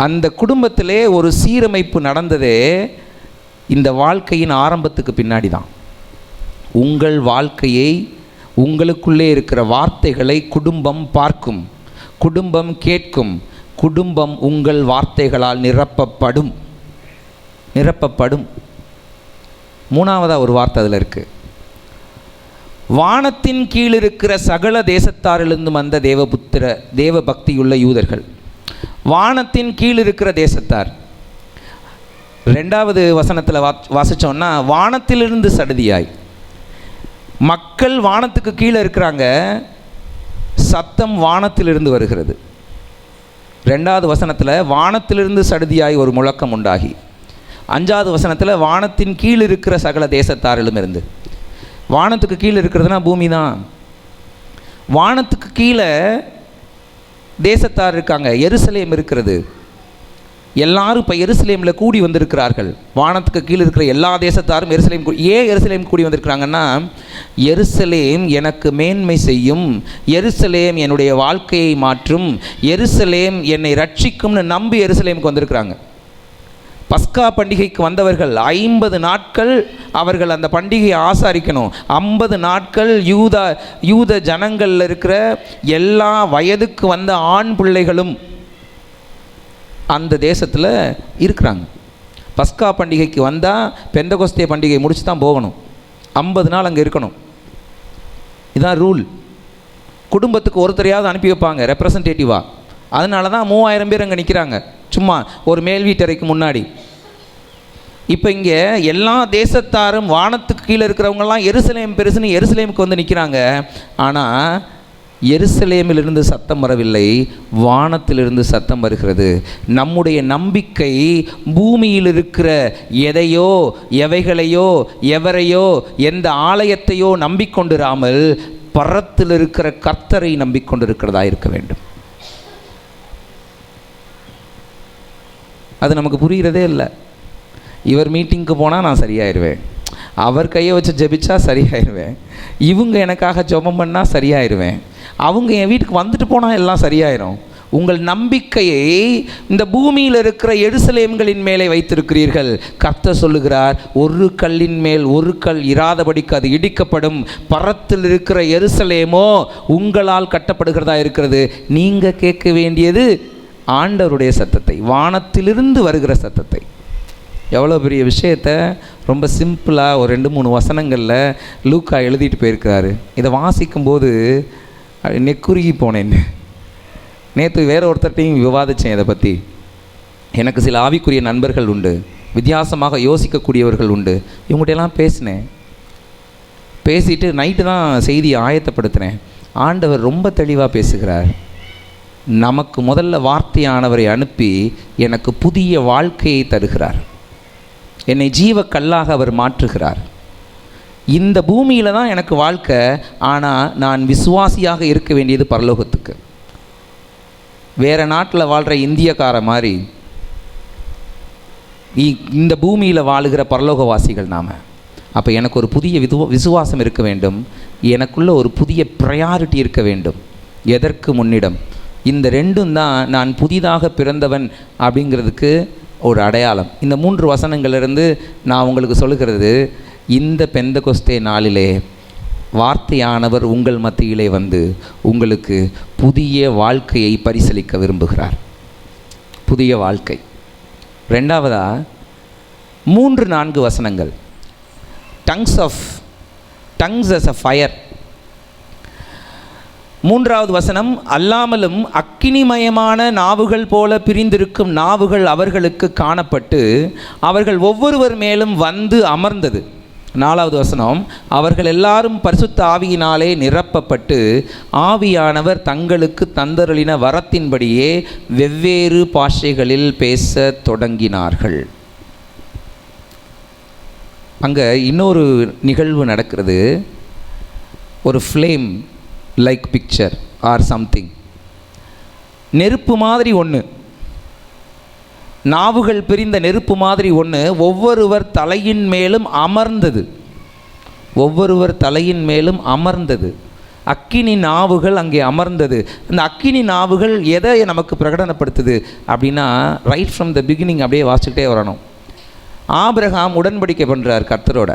அந்த குடும்பத்திலே ஒரு சீரமைப்பு நடந்ததே இந்த வாழ்க்கையின் ஆரம்பத்துக்கு பின்னாடி தான். உங்கள் வாழ்க்கையை, உங்களுக்குள்ளே இருக்கிற வார்த்தைகளை குடும்பம் பார்க்கும், குடும்பம் கேட்கும், குடும்பம் உங்கள் வார்த்தைகளால் நிரப்பப்படும். மூணாவதாக ஒரு வார்த்தை அதில் இருக்குது. வானத்தின் கீழ் இருக்கிற சகல தேசத்தாரிலிருந்து வந்த தேவ பக்தியுள்ள யூதர்கள். வானத்தின் கீழ் இருக்கிற தேசத்தார். 2வது வசனத்தில் வாசித்தோன்னா, வானத்திலிருந்து சடுதியாய். மக்கள் வானத்துக்கு கீழே இருக்கிறாங்க, சத்தம் வானத்திலிருந்து வருகிறது. 2வது வசனத்தில் வானத்திலிருந்து சடுதியாய் ஒரு முழக்கம் உண்டாகி. 5வது வசனத்தில் வானத்தின் கீழ் இருக்கிற சகல தேசத்தாரிலும் இருந்து. வானத்துக்கு கீழே இருக்கிறதுனா பூமி தான். வானத்துக்கு கீழே தேசத்தார் இருக்காங்க, எருசலேம் இருக்கிறது. எல்லாரும் இப்போ எருசலேமில் கூடி வந்திருக்கிறார்கள். வானத்துக்கு கீழே இருக்கிற எல்லா தேசத்தாரும் எருசலேம். ஏன் எருசலேம் கூடி வந்திருக்கிறாங்கன்னா, எருசலேம் எனக்கு மேன்மை செய்யும், எருசலேம் என்னுடைய வாழ்க்கையை மாற்றும், எருசலேம் என்னை ரட்சிக்கும்னு நம்பி எருசலேமுக்கு வந்திருக்கிறாங்க. பஸ்கா பண்டிகைக்கு வந்தவர்கள் 50 நாட்கள் அவர்கள் அந்த பண்டிகையை ஆசாரிக்கணும். 50 நாட்கள் யூத ஜனங்களில் இருக்கிற எல்லா வயதுக்கு வந்த ஆண் பிள்ளைகளும் அந்த தேசத்தில் இருக்கிறாங்க. பஸ்கா பண்டிகைக்கு வந்தால் பெந்தகோஸ்தே பண்டிகை முடிச்சு தான் போகணும். 50 நாள் அங்கே இருக்கணும். இதுதான் ரூல். குடும்பத்துக்கு ஒருத்தரையாவது அனுப்பி வைப்பாங்க ரெப்ரசன்டேட்டிவாக. அதனால தான் 3000 பேர் அங்கே நிற்கிறாங்க, சும்மா ஒரு மேல் வீட்டறைக்கு முன்னாடி. இப்போ இங்கே எல்லா தேசத்தாரும் வானத்துக்கு கீழே இருக்கிறவங்கலாம் எருசலேம் பெருசுன்னு எருசலேமுக்கு வந்து நிற்கிறாங்க. ஆனால் எருசலேமிலிருந்து சத்தம் வரவில்லை, வானத்திலிருந்து சத்தம் வருகிறது. நம்முடைய நம்பிக்கை பூமியில் இருக்கிற எதையோ, எவைகளையோ, எவரையோ, எந்த ஆலயத்தையோ நம்பிக்கொண்டிராமல் பரத்தில் இருக்கிற கர்த்தரை நம்பிக்கொண்டிருக்கிறதா இருக்க வேண்டும். அது நமக்கு புரிகிறதே இல்லை. இவர் மீட்டிங்க்கு போனால் நான் சரியாயிருவேன், அவர் கையை வச்சு ஜெபிச்சா சரியாயிருவேன், இவங்க எனக்காக ஜெபம் பண்ணால் சரியாயிருவேன், அவங்க என் வீட்டுக்கு வந்துட்டு போனால் எல்லாம் சரியாயிரும். உங்கள் நம்பிக்கையை இந்த பூமியில் இருக்கிற எருசலேம்களின் மேலே வைத்திருக்கிறீர்கள். கர்த்தர் சொல்லுகிறார், ஒரு கல்லின் மேல் ஒரு கல் இராதபடிக்கு அது இடிக்கப்படும். பரத்தில் இருக்கிற எருசலேமோ உங்களால் கட்டப்படுகிறதா இருக்கிறது. நீங்கள் கேட்க வேண்டியது ஆண்டவருடைய சத்தத்தை, வானத்திலிருந்து வருகிற சத்தத்தை. எவ்வளோ பெரிய விஷயத்தை ரொம்ப சிம்பிளாக ஒரு 2-3 வசனங்களில் லூக்கா எழுதிட்டு போயிருக்கிறாரு. இதை வாசிக்கும்போது நெக்குருகி போனேன். நேற்று வேறு ஒருத்தர்கிட்டையும் விவாதித்தேன் இதை பற்றி. எனக்கு சில ஆவிக்குரிய நண்பர்கள் உண்டு, வித்தியாசமாக யோசிக்கக்கூடியவர்கள் உண்டு. இவங்கள்டெல்லாம் பேசினேன். பேசிட்டு நைட்டு தான் செய்தியை ஆயத்தப்படுத்தினேன். ஆண்டவர் ரொம்ப தெளிவாக பேசுகிறார். நமக்கு முதல்ல வார்த்தையானவரை அனுப்பி எனக்கு புதிய வாழ்க்கையை தருகிறார். என்னை ஜீவ கல்லாக அவர் மாற்றுகிறார். இந்த பூமியில் தான் எனக்கு வாழ்க்கை, ஆனால் நான் விசுவாசியாக இருக்க வேண்டியது பரலோகத்துக்கு. வேறு நாட்டில் வாழ்கிற இந்தியக்கார மாதிரி இந்த பூமியில் வாழுகிற பரலோகவாசிகள் நாம். அப்போ எனக்கு ஒரு புதிய விசுவாசம் இருக்க வேண்டும், எனக்குள்ள ஒரு புதிய ப்ரையாரிட்டி இருக்க வேண்டும். எதற்கு முன்னிடம்? இந்த 2ம் தான் நான் புதிதாக பிறந்தவன் அப்படிங்கிறதுக்கு ஒரு அடையாளம். இந்த 3 வசனங்களிலிருந்து நான் உங்களுக்கு சொல்லுகிறது, இந்த பெந்தகோஸ்தே நாளிலே வார்த்தையானவர் உங்கள் மத்தியிலே வந்து உங்களுக்கு புதிய வாழ்க்கையை பரிசளிக்க விரும்புகிறார். புதிய வாழ்க்கை. 2வதாக 3-4 வசனங்கள். Tongues as a fire. 3வது வசனம், அல்லாமலும் அக்கினிமயமான நாவுகள் போல பிரிந்திருக்கும் நாவுகள் அவர்களுக்கு காணப்பட்டு அவர்கள் ஒவ்வொருவர் மேலும் வந்து அமர்ந்தது. 4வது வசனம், அவர்கள் எல்லாரும் பரிசுத்த ஆவியினாலே நிரப்பப்பட்டு ஆவியானவர் தங்களுக்கு தந்தருளின வரத்தின்படியே வெவ்வேறு பாஷைகளில் பேச தொடங்கினார்கள். அங்கே இன்னொரு நிகழ்வு நடக்கிறது. ஒரு flame like picture or something, நெருப்பு மாதிரி ஒன்று, நாவுகள் பிரிந்த நெருப்பு மாதிரி ஒன்று ஒவ்வொருவர் தலையின் மேலும் அமர்ந்தது. ஒவ்வொருவர் தலையின் மேலும் அமர்ந்தது. அக்கினி நாவுகள் அங்கே அமர்ந்தது. இந்த அக்கினி நாவுகள் எதை நமக்கு பிரகடனப்படுத்துது அப்படின்னா, ரைட் ஃப்ரம் த பிகினிங் அப்படியே வாசிச்சுக்கிட்டே வரணும். ஆபிரகாம் உடன்படிக்கை பண்ணுறார் கர்த்தரோட.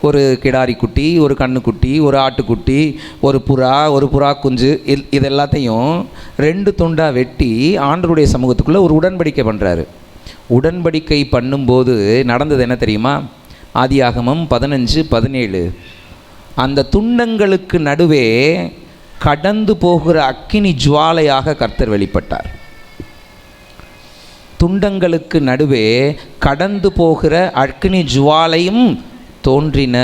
ஒரு கிடாரி குட்டி, ஒரு கண்ணுக்குட்டி, ஒரு ஆட்டுக்குட்டி, ஒரு புறா குஞ்சு, இது எல்லாத்தையும் 2 துண்டாக வெட்டி ஆண்டவருடைய சமூகத்துக்குள்ளே ஒரு உடன்படிக்கை பண்ணுறாரு. உடன்படிக்கை பண்ணும்போது நடந்தது என்ன தெரியுமா? ஆதியாகமம் 15:17. அந்த துண்டங்களுக்கு நடுவே கடந்து போகிற அக்கினி ஜுவாலையாக கர்த்தர் வெளிப்பட்டார். துண்டங்களுக்கு நடுவே கடந்து போகிற அக்கினி ஜுவாலையும் தோன்றின.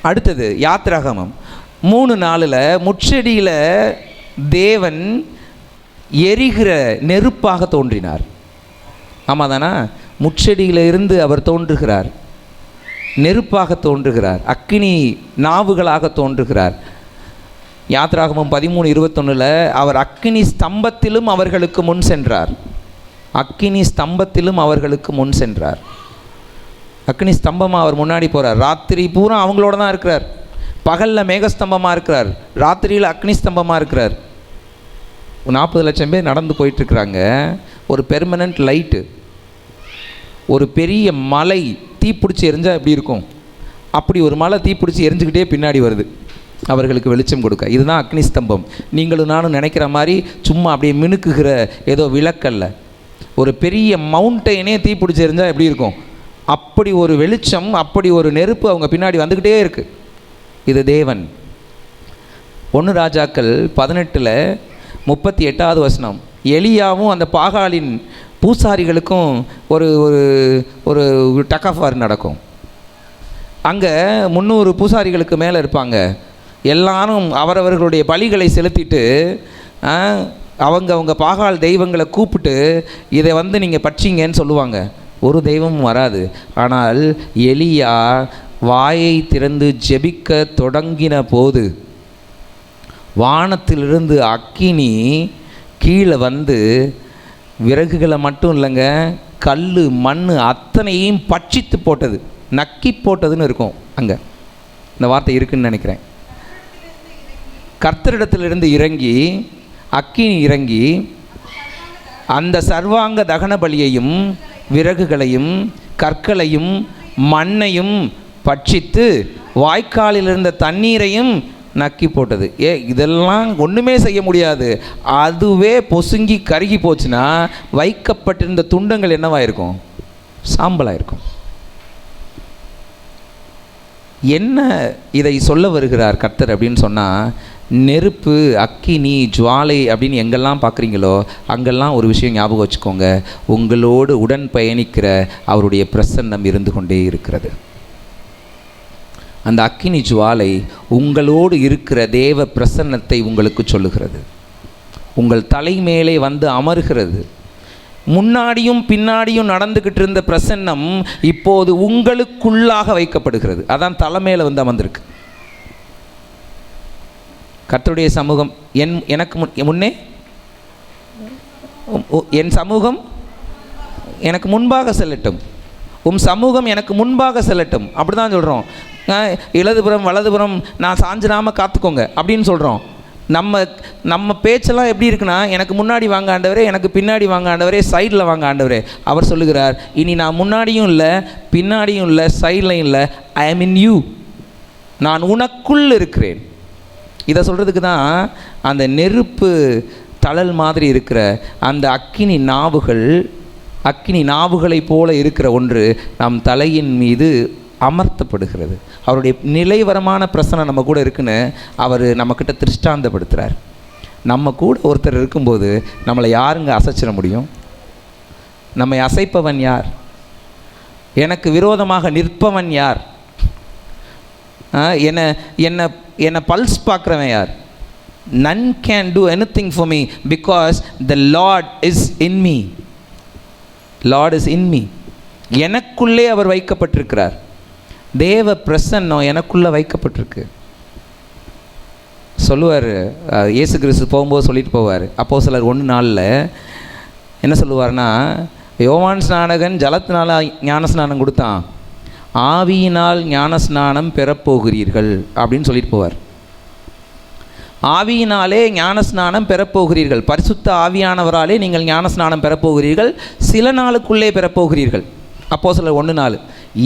அடுத்தது யாத்திராகமம் 3:4 முட்செடியில் தேவன் எரிகிற நெருப்பாக தோன்றினார். ஆமாம் தானா? முட்செடியில் இருந்து அவர் தோன்றுகிறார், நெருப்பாக தோன்றுகிறார், அக்கினி நாவுகளாக தோன்றுகிறார். யாத்திராகமம் 13:21 அவர் அக்கினி ஸ்தம்பத்திலும் அவர்களுக்கு முன் சென்றார். அக்கினி ஸ்தம்பத்திலும் அவர்களுக்கு முன் சென்றார். அக்னி ஸ்தம்பமாக அவர் முன்னாடி போகிறார். ராத்திரி பூரா அவங்களோட தான் இருக்கிறார். பகலில் மேகஸ்தம்பமாக இருக்கிறார், ராத்திரியில் அக்னி ஸ்தம்பமாக இருக்கிறார். 40 லட்சம் பேர் நடந்து போயிட்டுருக்குறாங்க. ஒரு பெர்மனண்ட் லைட்டு, ஒரு பெரிய மலை தீப்பிடிச்சி எரிஞ்சால் எப்படி இருக்கும், அப்படி ஒரு மலை தீப்பிடிச்சி எரிஞ்சுக்கிட்டே பின்னாடி வருது அவர்களுக்கு வெளிச்சம் கொடுக்க. இதுதான் அக்னி ஸ்தம்பம். நீங்களும் நானும் நினைக்கிற மாதிரி சும்மா அப்படியே மினுக்குகிற ஏதோ விளக்கல்ல. ஒரு பெரிய மவுண்டெயினே தீப்பிடிச்சி எரிஞ்சால் எப்படி இருக்கும், அப்படி ஒரு வெளிச்சம், அப்படி ஒரு நெருப்பு அவங்க பின்னாடி வந்துக்கிட்டே இருக்குது. இது தேவன். 1 ராஜாக்கள் 18:38 எலியாவும் அந்த பாகாலின் பூசாரிகளுக்கும் ஒரு ஒரு ஒரு டக்கஃபார் நடக்கும். அங்கே 300 பூசாரிகளுக்கு மேலே இருப்பாங்க. எல்லாரும் அவரவர்களுடைய பலிகளை செலுத்திட்டு அவங்க பாகால் தெய்வங்களை கூப்பிட்டு இதை நீங்கள் பட்சிங்கன்னு சொல்லுவாங்க. ஒரு தெய்வமும் வராது. ஆனால் எலியா வாயை திறந்து ஜெபிக்க தொடங்கின போது வானத்திலிருந்து அக்கினி கீழே வந்து விறகுகளை மட்டும் இல்லைங்க, கல் மண் அத்தனையும் பட்சித்து போட்டது, நக்கி போட்டதுன்னு இருக்கும். அங்கே இந்த வார்த்தை இருக்குன்னு நினைக்கிறேன். கர்த்தரிடத்திலிருந்து இறங்கி அக்கினி இறங்கி அந்த சர்வாங்க தகன பலியையும் விறகுகளையும் கற்களையும் மண்ணையும் பட்சித்து வாய்க்காலில் இருந்த தண்ணீரையும் நக்கி போட்டது. இதெல்லாம் ஒன்றுமே செய்ய முடியாது. அதுவே பொசுங்கி கருகி போச்சுன்னா வைக்கப்பட்டிருந்த துண்டங்கள் என்னவாயிருக்கும்? சாம்பலாயிருக்கும். என்ன இதை சொல்ல வருகிறார் கர்த்தர் அப்படின்னு சொன்னால், நெருப்பு, அக்கினி, ஜுவாலை அப்படின்னு எங்கெல்லாம் பார்க்குறீங்களோ அங்கெல்லாம் ஒரு விஷயம் ஞாபகம் வச்சுக்கோங்க, உங்களோடு உடன் பயணிக்கிற அவருடைய பிரசன்னம் இருந்து கொண்டே இருக்கிறது. அந்த அக்கினி ஜுவாலை உங்களோடு இருக்கிற தேவ பிரசன்னத்தை உங்களுக்கு சொல்லுகிறது. உங்கள் தலைமேலே வந்து அமர்கிறது. முன்னாடியும் பின்னாடியும் நடந்துக்கிட்டு இருந்த பிரசன்னம் இப்போது உங்களுக்குள்ளாக வைக்கப்படுகிறது. அதான் தலைமையில் வந்து அமர்ந்திருக்கு. கர்த்தருடைய சமூகம் எனக்கு முன்னே, என் சமூகம் எனக்கு முன்பாக செல்லட்டும், சமூகம் எனக்கு முன்பாக செல்லட்டும். அப்படி தான் சொல்கிறோம். இடதுபுறம் வலதுபுறம் நான் சாஞ்சிடாமல் காத்துக்கோங்க அப்படின்னு சொல்கிறோம். நம்ம பேச்செல்லாம் எப்படி இருக்குன்னா, எனக்கு முன்னாடி வாங்க ஆண்டவரே, எனக்கு பின்னாடி வாங்க ஆண்டவரே, சைடில் வாங்க ஆண்டவரே. அவர் சொல்லுகிறார், இனி நான் முன்னாடியும் இல்லை பின்னாடியும் இல்லை சைட்லையும் இல்லை, ஐ ஆம் இன் யூ, நான் உனக்குள் இருக்கிறேன். இதை சொல்கிறதுக்கு தான் அந்த நெருப்பு தழல் மாதிரி இருக்கிற அந்த அக்கினி நாவுகளைப் போல இருக்கிற ஒன்று நம் தலையின் மீது அமர்த்தப்படுகிறது. அவருடைய நிலைவரமான பிரசனை நம்ம கூட இருக்குன்னு அவர் நம்மக்கிட்ட திருஷ்டாந்தப்படுத்துகிறார். நம்ம கூட ஒருத்தர் இருக்கும்போது நம்மளை யாருங்க அசைச்சிட முடியும்? நம்மை அசைப்பவன் யார்? எனக்கு விரோதமாக நிற்பவன் யார்? என்னை பல்ஸ் பார்க்குறவன் யார்? None can do anything for me because the Lord is in me. Lord is in me. எனக்குள்ளே அவர் வைக்கப்பட்டிருக்கிறார். தேவ பிரசன்னம் எனக்குள்ளே வைக்கப்பட்டிருக்கு. சொல்லுவார், இயேசு கிறிஸ்து போகும்போது சொல்லிட்டு போவார். அப்போஸ்தலர் 1:4 என்ன சொல்லுவார்னா, யோவான் ஸ்நானகன் ஜலத்தினால ஞானஸ்நானம் கொடுத்தான், ஆவியினால் ஞானஸ்நானம் பெறப்போகிறீர்கள் அப்படின்னு சொல்லிட்டு போவார். ஆவியினாலே ஞானஸ்நானம் பெறப்போகிறீர்கள், பரிசுத்த ஆவியானவராலே நீங்கள் ஞானஸ்நானம் பெறப்போகிறீர்கள், சில நாளுக்குள்ளே பெறப்போகிறீர்கள். அப்போஸ்தலர் 1:4.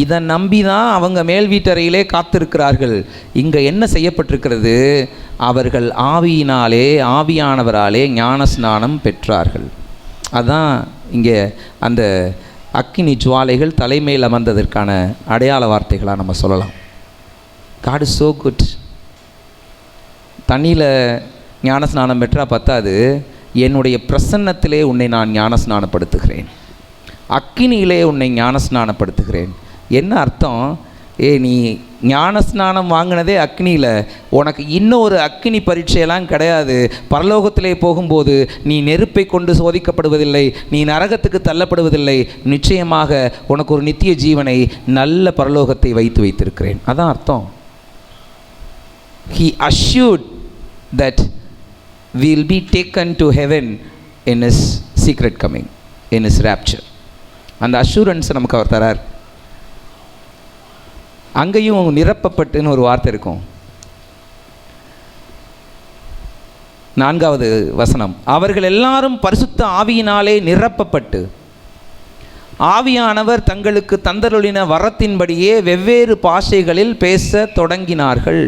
இதை நம்பி தான் அவங்க மேல் வீட்டறையிலே காத்திருக்கிறார்கள். இங்கே என்ன செய்யப்பட்டிருக்கிறது? அவர்கள் ஆவியினாலே ஆவியானவராலே ஞானஸ்நானம் பெற்றார்கள். அதுதான் இங்கே அந்த அக்கினி ஜுவாலைகள் தலைமையில் அமர்ந்ததற்கான அடையாள வார்த்தைகளாக நம்ம சொல்லலாம். God is so good. தண்ணியில் ஞானஸ்நானம் பெற்றால் பத்தாது, என்னுடைய பிரசன்னத்திலே உன்னை நான் ஞானஸ்நானப்படுத்துகிறேன், அக்கினியிலே உன்னை ஞானஸ்நானப்படுத்துகிறேன். என்ன அர்த்தம்? நீ ஞானஸ்நானம் வாங்கினதே அக்னியில், உனக்கு இன்னொரு அக்னி பரீட்சையெல்லாம் கிடையாது. பரலோகத்திலே போகும்போது நீ நெருப்பை கொண்டு சோதிக்கப்படுவதில்லை, நீ நரகத்துக்கு தள்ளப்படுவதில்லை. நிச்சயமாக உனக்கு ஒரு நித்திய ஜீவனை, நல்ல பரலோகத்தை வைத்திருக்கிறேன். அதான் அர்த்தம். He assured that we will be taken to heaven in his secret coming, in his rapture. அந்த அஷூரன்ஸ் நமக்கு அவர் தரார். அங்கேயும் நிரப்பப்பட்டுன்னு ஒரு வார்த்தை இருக்கும். 4வது வசனம், அவர்கள் எல்லாரும் பரிசுத்த ஆவியினாலே நிரப்பப்பட்டு ஆவியானவர் தங்களுக்கு தந்தருளின வரத்தின்படியே வெவ்வேறு பாஷைகளில் பேச தொடங்கினார்கள்.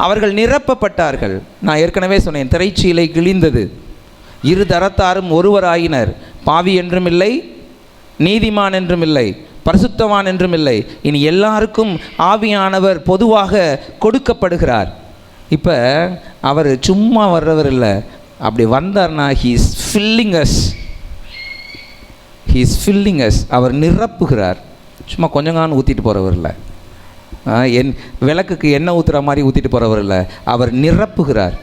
அவர்கள் நிரப்பப்பட்டார்கள். நான் ஏற்கனவே சொன்னேன், திரைச்சீலை கிழிந்தது, இரு தரத்தாரும் ஒருவராயினர், பாவி என்றும் இல்லை, நீதிமான் என்றும் இல்லை, பரிசுத்தவான் என்றும் இல்லை, இனி எல்லாருக்கும் ஆவியானவர் பொதுவாக கொடுக்கப்படுகிறார். இப்போ அவர் சும்மா வர்றவர் இல்லை, அப்படி வந்தார்னா he is filling us. அவர் நிரப்புகிறார். சும்மா கொஞ்சம் ஊற்றிட்டு போகிறவர் இல்லை, என் விளக்குக்கு எண்ணெய் ஊற்றுற மாதிரி ஊற்றிட்டு போகிறவர் இல்லை, அவர் நிரப்புகிறார்.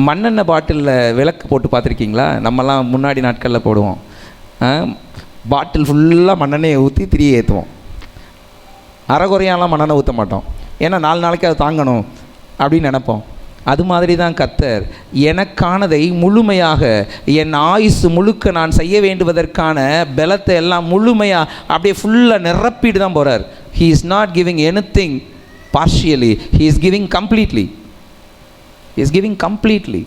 மண்ணெண்ணெய் பாட்டிலில் விளக்கு போட்டு பார்த்துருக்கீங்களா? நம்மலாம் முன்னாடி நாட்களில் போடுவோம். பாட்டில் ஃபுல்லாக மண்ணெண்ணெயை ஊற்றி திரியை ஏற்றுவோம். அரைகுறையாலாம் மண்ணெண்ணெய் ஊற்ற மாட்டோம், ஏன்னா 4 நாளைக்கு அது தாங்கணும் அப்படின்னு நினைப்போம். அது மாதிரி தான் கர்த்தர் எனக்கானதை முழுமையாக, என் ஆயுசு முழுக்க நான் செய்ய வேண்டுவதற்கான பலத்தை எல்லாம் முழுமையாக அப்படியே ஃபுல்லாக நிரப்பிட்டு தான் போகிறார். He is not giving anything partially, he is giving completely. He is giving completely.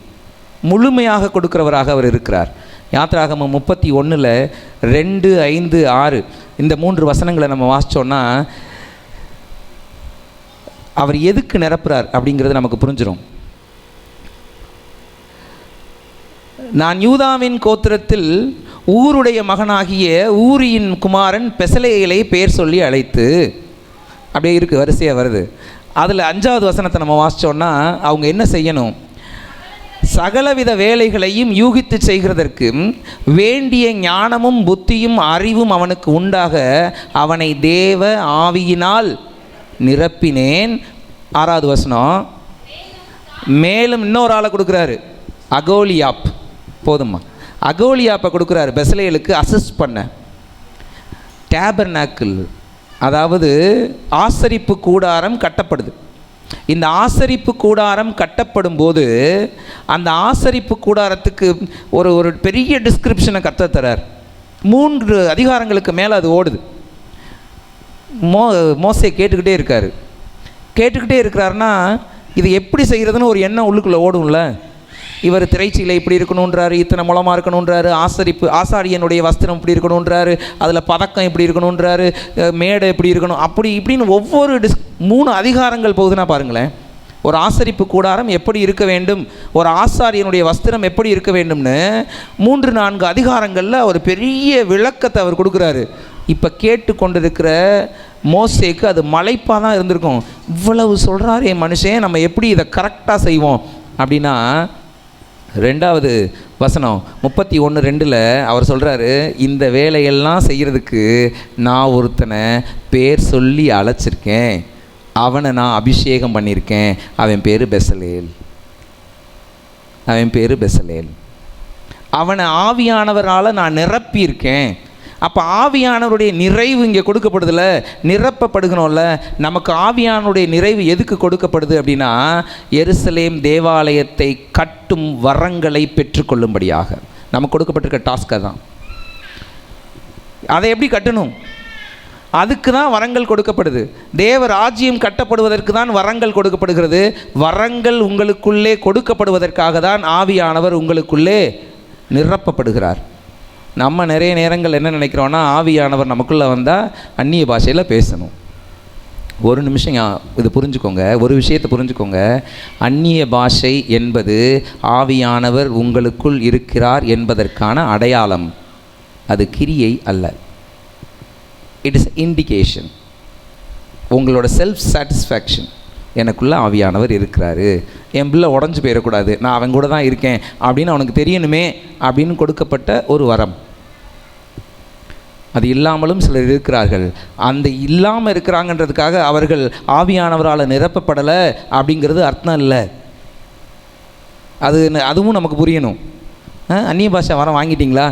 முழுமையாக கொடுக்கிறவராக அவர் இருக்கிறார். யாத்திராகமம் 31:2, 5, 6 இந்த 3 வசனங்களை நம்ம வாசித்தோன்னா அவர் எதுக்கு நிரப்புறார் அப்படிங்கிறது நமக்கு புரிஞ்சிடும். நான் யூதாவின் கோத்திரத்தில் ஊருடைய மகனாகிய ஊரியின் குமாரன் பெசலேயலை பெயர் சொல்லி அழைத்து, அப்படியே இருக்குது, வரிசையாக வருது. அதில் 5வது வசனத்தை நம்ம வாசித்தோன்னா அவங்க என்ன செய்யணும்? சகலவித வேலைகளையும் யூகித்து செய்கிறதற்கு வேண்டிய ஞானமும் புத்தியும் அறிவும் அவனுக்கு உண்டாக அவனை தேவ ஆவியினால் நிரப்பினேன். 6வது வசனம், மேலும் இன்னொரு ஆளை கொடுக்குறாரு, அகோலியாப். போதுமா? அகோலியாப்பை கொடுக்குறாரு பெசலேலுக்கு அசிஸ்ட் பண்ண. டேபர்நாக்கிள், அதாவது ஆசரிப்பு கூடாரம் கட்டப்படுது. இந்த ஆசரிப்பு கூடாரம் கட்டப்படும் போது அந்த ஆசரிப்பு கூடாரத்துக்கு ஒரு பெரிய டிஸ்கிரிப்ஷனை கர்த்தர் தரார். 3 அதிகாரங்களுக்கு மேலே அது ஓடுது. மோசே கேட்டுக்கிட்டே இருக்கிறாருன்னா இது எப்படி செய்கிறதுன்னு ஒரு எண்ணம் உள்ளுக்குள்ளே ஓடும்ல. இவர் திரைச்சீலை இப்படி இருக்கணுன்றாரு, இத்தனை மூலமாக இருக்கணுன்றாரு, ஆசாரியனுடைய வஸ்திரம் இப்படி இருக்கணுன்றாரு, அதில் பதக்கம் இப்படி இருக்கணுன்றாரு, மேடை இப்படி இருக்கணும், அப்படி இப்படின்னு ஒவ்வொரு 3 அதிகாரங்கள் போகுதுன்னா பாருங்களேன். ஒரு ஆசரிப்பு கூடாரம் எப்படி இருக்க வேண்டும், ஒரு ஆசாரியனுடைய வஸ்திரம் எப்படி இருக்க வேண்டும்னு 3-4 அதிகாரங்களில் ஒரு பெரிய விளக்கத்தை அவர் கொடுக்குறாரு. இப்போ கேட்டு கொண்டிருக்கிற மோசேக்கு அது மலைப்பாக தான் இருந்திருக்கும். இவ்வளவு சொல்கிறாரு என் மனுஷன், நம்ம எப்படி இதை கரெக்டாக செய்வோம் அப்படின்னா 2வது வசனம் 31:2 அவர் சொல்கிறாரு, இந்த வேலையெல்லாம் செய்கிறதுக்கு நான் ஒருத்தனை பேர் சொல்லி அழைச்சிருக்கேன், அவனை நான் அபிஷேகம் பண்ணியிருக்கேன், அவன் பேர் பெசலேல். அவனை ஆவியானவரால் நான் நிரப்பியிருக்கேன். அப்போ ஆவியானவருடைய நிறைவு இங்கே கொடுக்கப்படுதில்ல, நிரப்பப்படுகணும்ல. நமக்கு ஆவியானவருடைய நிறைவு எதுக்கு கொடுக்கப்படுது அப்படின்னா, எருசலேம் தேவாலயத்தை கட்டும் வரங்களை பெற்றுக்கொள்ளும்படியாக நமக்கு கொடுக்கப்பட்டிருக்க டாஸ்க் தான். அதை எப்படி கட்டணும்? அதுக்கு தான் வரங்கள் கொடுக்கப்படுது. தேவ ராஜ்யம் கட்டப்படுவதற்கு தான் வரங்கள் கொடுக்கப்படுகிறது. வரங்கள் உங்களுக்குள்ளே கொடுக்கப்படுவதற்காக தான் ஆவியானவர் உங்களுக்குள்ளே நிரப்பப்படுகிறார். நம்ம நிறைய நேரங்கள் என்ன நினைக்கிறோன்னா, ஆவியானவர் நமக்குள்ளே வந்தால் அந்நிய பாஷையில் பேசணும். ஒரு நிமிஷம் இது புரிஞ்சுக்கோங்க, ஒரு விஷயத்தை புரிஞ்சுக்கோங்க. அந்நிய பாஷை என்பது ஆவியானவர் உங்களுக்குள் இருக்கிறார் என்பதற்கான அடையாளம், அது கிரியை அல்ல. It is indication. உங்களோட செல்ஃப் சாட்டிஸ்ஃபேக்ஷன், எனக்குள்ளே ஆவியானவர் இருக்கிறாரு, என் பிள்ளை உடஞ்சி போயிடக்கூடாது, நான் அவன் கூட தான் இருக்கேன் அப்படின்னு அவனுக்கு தெரியணுமே அப்படின்னு கொடுக்கப்பட்ட ஒரு வரம். அது இல்லாமலும் சிலர் இருக்கிறார்கள். அந்த இல்லாமல் இருக்கிறாங்கன்றதுக்காக அவர்கள் ஆவியானவரால் நிரப்பப்படலை அப்படிங்கிறது அர்த்தம் இல்லை. அதுவும் நமக்கு புரியணும். அந்நிய பாஷை வரம் வாங்கிட்டீங்களா?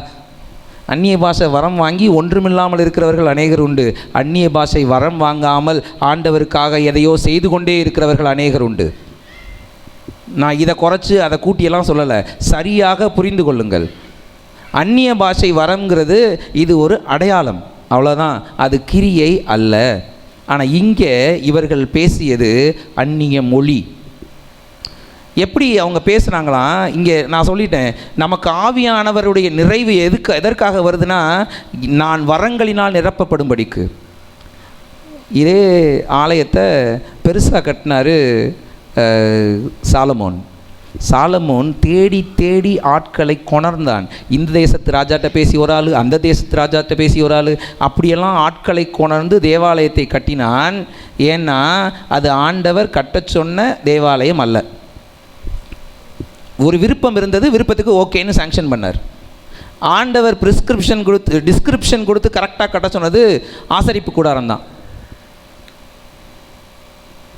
அந்நிய பாஷை வரம் வாங்கி ஒன்றுமில்லாமல் இருக்கிறவர்கள் அநேகர் உண்டு. அந்நிய பாஷை வரம் வாங்காமல் ஆண்டவருக்காக எதையோ செய்து கொண்டே இருக்கிறவர்கள் அநேகர் உண்டு. நான் இதை குறைச்சி அதை கூட்டியெல்லாம் சொல்லலை, சரியாக புரிந்து கொள்ளுங்கள். அந்நிய பாஷை வரம்ங்கிறது இது ஒரு அடையாளம், அவ்வளோதான், அது கிரியை அல்ல. ஆனால் இங்கே இவர்கள் பேசியது அந்நிய மொழி. எப்படி அவங்க பேசுனாங்களாம்? இங்கே நான் சொல்லிட்டேன், நமக்கு ஆவியானவருடைய நிறைவு எதற்காக வருதுன்னா, நான் வரங்களினால் நிரப்பப்படும்படிக்கு. இதே ஆலயத்தை பெருசாக கட்டினார் சாலமோன். தேடி தேடி ஆட்களை கொணர்ந்தான். இந்த தேசத்து ராஜாட்ட பேசி ஒரு ஆள், அந்த தேசத்து ராஜாட்ட பேசி ஒரு ஆள், அப்படியெல்லாம் ஆட்களை கொணர்ந்து தேவாலயத்தை கட்டினான். ஏன்னா அது ஆண்டவர் கட்டச் சொன்ன தேவாலயம் அல்ல. ஒரு விருப்பம் இருந்தது, விருப்பத்துக்கு ஓகேன்னு சாங்ஷன் பண்ணார். ஆண்டவர் டிஸ்கிரிப்ஷன் கொடுத்து கரெக்டாக கட்ட சொன்னது ஆசரிப்பு கூடாரம் தான்.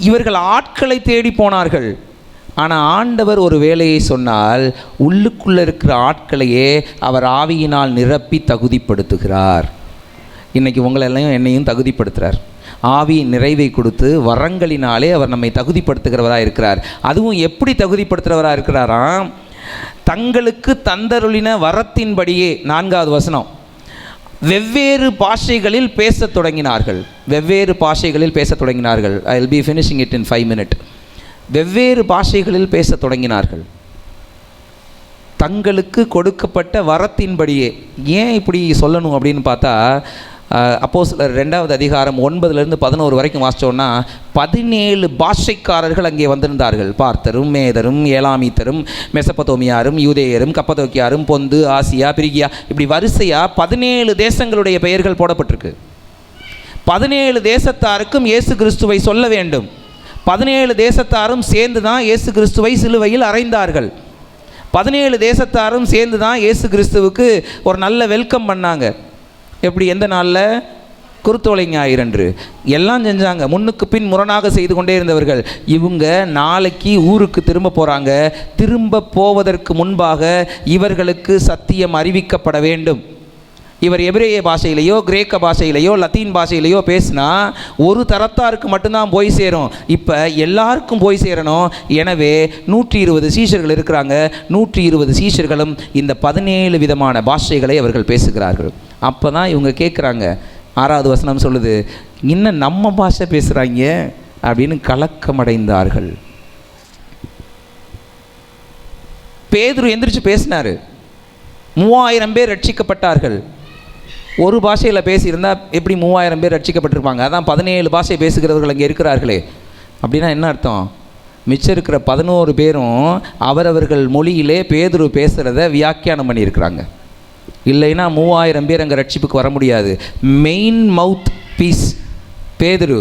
இவர்கள் ஆட்களை தேடி போனார்கள். ஆனால் ஆண்டவர் ஒரு வேலையை சொன்னால் உள்ளுக்குள்ளே இருக்கிற ஆட்களையே அவர் ஆவியினால் நிரப்பி தகுதிப்படுத்துகிறார். இன்றைக்கி உங்களெல்லாம் என்னையும் தகுதிப்படுத்துகிறார். ஆவியின் நிறைவை கொடுத்து வரங்களினாலே அவர் நம்மை தகுதிப்படுத்துகிறவராக இருக்கிறார். அதுவும் எப்படி தகுதிப்படுத்துகிறவராக இருக்கிறாராம்? தங்களுக்கு தந்தருளின வரத்தின்படியே, 4வது வசனம், வெவ்வேறு பாஷைகளில் பேசத் தொடங்கினார்கள். I will be finishing it in 5 minutes. வெவ்வேறு பாஷைகளில் பேசத் தொடங்கினார்கள். தங்களுக்கு கொடுக்கப்பட்ட வரத்தின்படியே. ஏன் இப்படி சொல்லணும் அப்படின்னு பார்த்தா, அப்போஸ்தலர் 2வது அதிகாரம் 9-11 வரைக்கும் வாசித்தோன்னா 17 பாஷைக்காரர்கள் அங்கே வந்திருந்தார்கள். பார்த்தரும், மேதரும், ஏலாமீத்தரும், மெசபத்தோமியாரும், யூதேயரும், கப்பதோக்கியாரும், பொந்து, ஆசியா, பிரிகியா, இப்படி வரிசையாக 17 தேசங்களுடைய பெயர்கள் போடப்பட்டிருக்கு. 17 தேசத்தாருக்கும் இயேசு கிறிஸ்துவை சொல்ல வேண்டும். 17 தேசத்தாரும் சேர்ந்து தான் இயேசு கிறிஸ்துவை சிலுவையில் அறைந்தார்கள். 17 தேசத்தாரும் சேர்ந்து தான் இயேசு கிறிஸ்துவுக்கு ஒரு நல்ல வெல்கம் பண்ணாங்க. எப்படி? எந்த நாளில்? குருத்தோலை ஞாயிறன்று. எல்லாம் செஞ்சாங்க. முன்னுக்கு பின் முரணாக செய்து கொண்டே இருந்தவர்கள். இவங்க நாளைக்கு ஊருக்கு திரும்ப போகிறாங்க. திரும்ப போவதற்கு முன்பாக இவர்களுக்கு சத்தியம் அறிவிக்கப்பட வேண்டும். இவர் எபிரேய பாஷையிலையோ, கிரேக்க பாஷையிலையோ, லத்தீன் பாஷையிலையோ பேசினா ஒரு தரத்தாருக்கு மட்டும்தான் போய் சேரும். இப்போ எல்லாருக்கும் போய் சேரணும். எனவே 120 சீஷர்கள் இருக்கிறாங்க. 120 சீஷர்களும் இந்த 17 விதமான பாஷைகளை அவர்கள் பேசுகிறார்கள். அப்போ தான் இவங்க கேட்குறாங்க. 6வது வசனம் சொல்லுது, இன்னும் நம்ம பாஷை பேசுகிறாங்க அப்படின்னு கலக்கமடைந்தார்கள். பேதுரு எந்திரிச்சு பேசினார். 3000 பேர் ரட்சிக்கப்பட்டார்கள். ஒரு பாஷையில் பேசியிருந்தால் எப்படி 3000 பேர் ரட்சிக்கப்பட்டிருப்பாங்க? அதான் 17 பாஷை பேசுகிறவர்கள் அங்கே இருக்கிறார்களே. அப்படின்னா என்ன அர்த்தம்? மிச்சம் இருக்கிற 11 பேரும் அவரவர்கள் மொழியிலே பேதுரு பேசுகிறத வியாக்கியானம் பண்ணியிருக்கிறாங்க. இல்லைன்னா 3000 பேர் அங்கே ரட்சிப்புக்கு வர முடியாது. மெயின் மவுத் பீஸ் பேதுரு.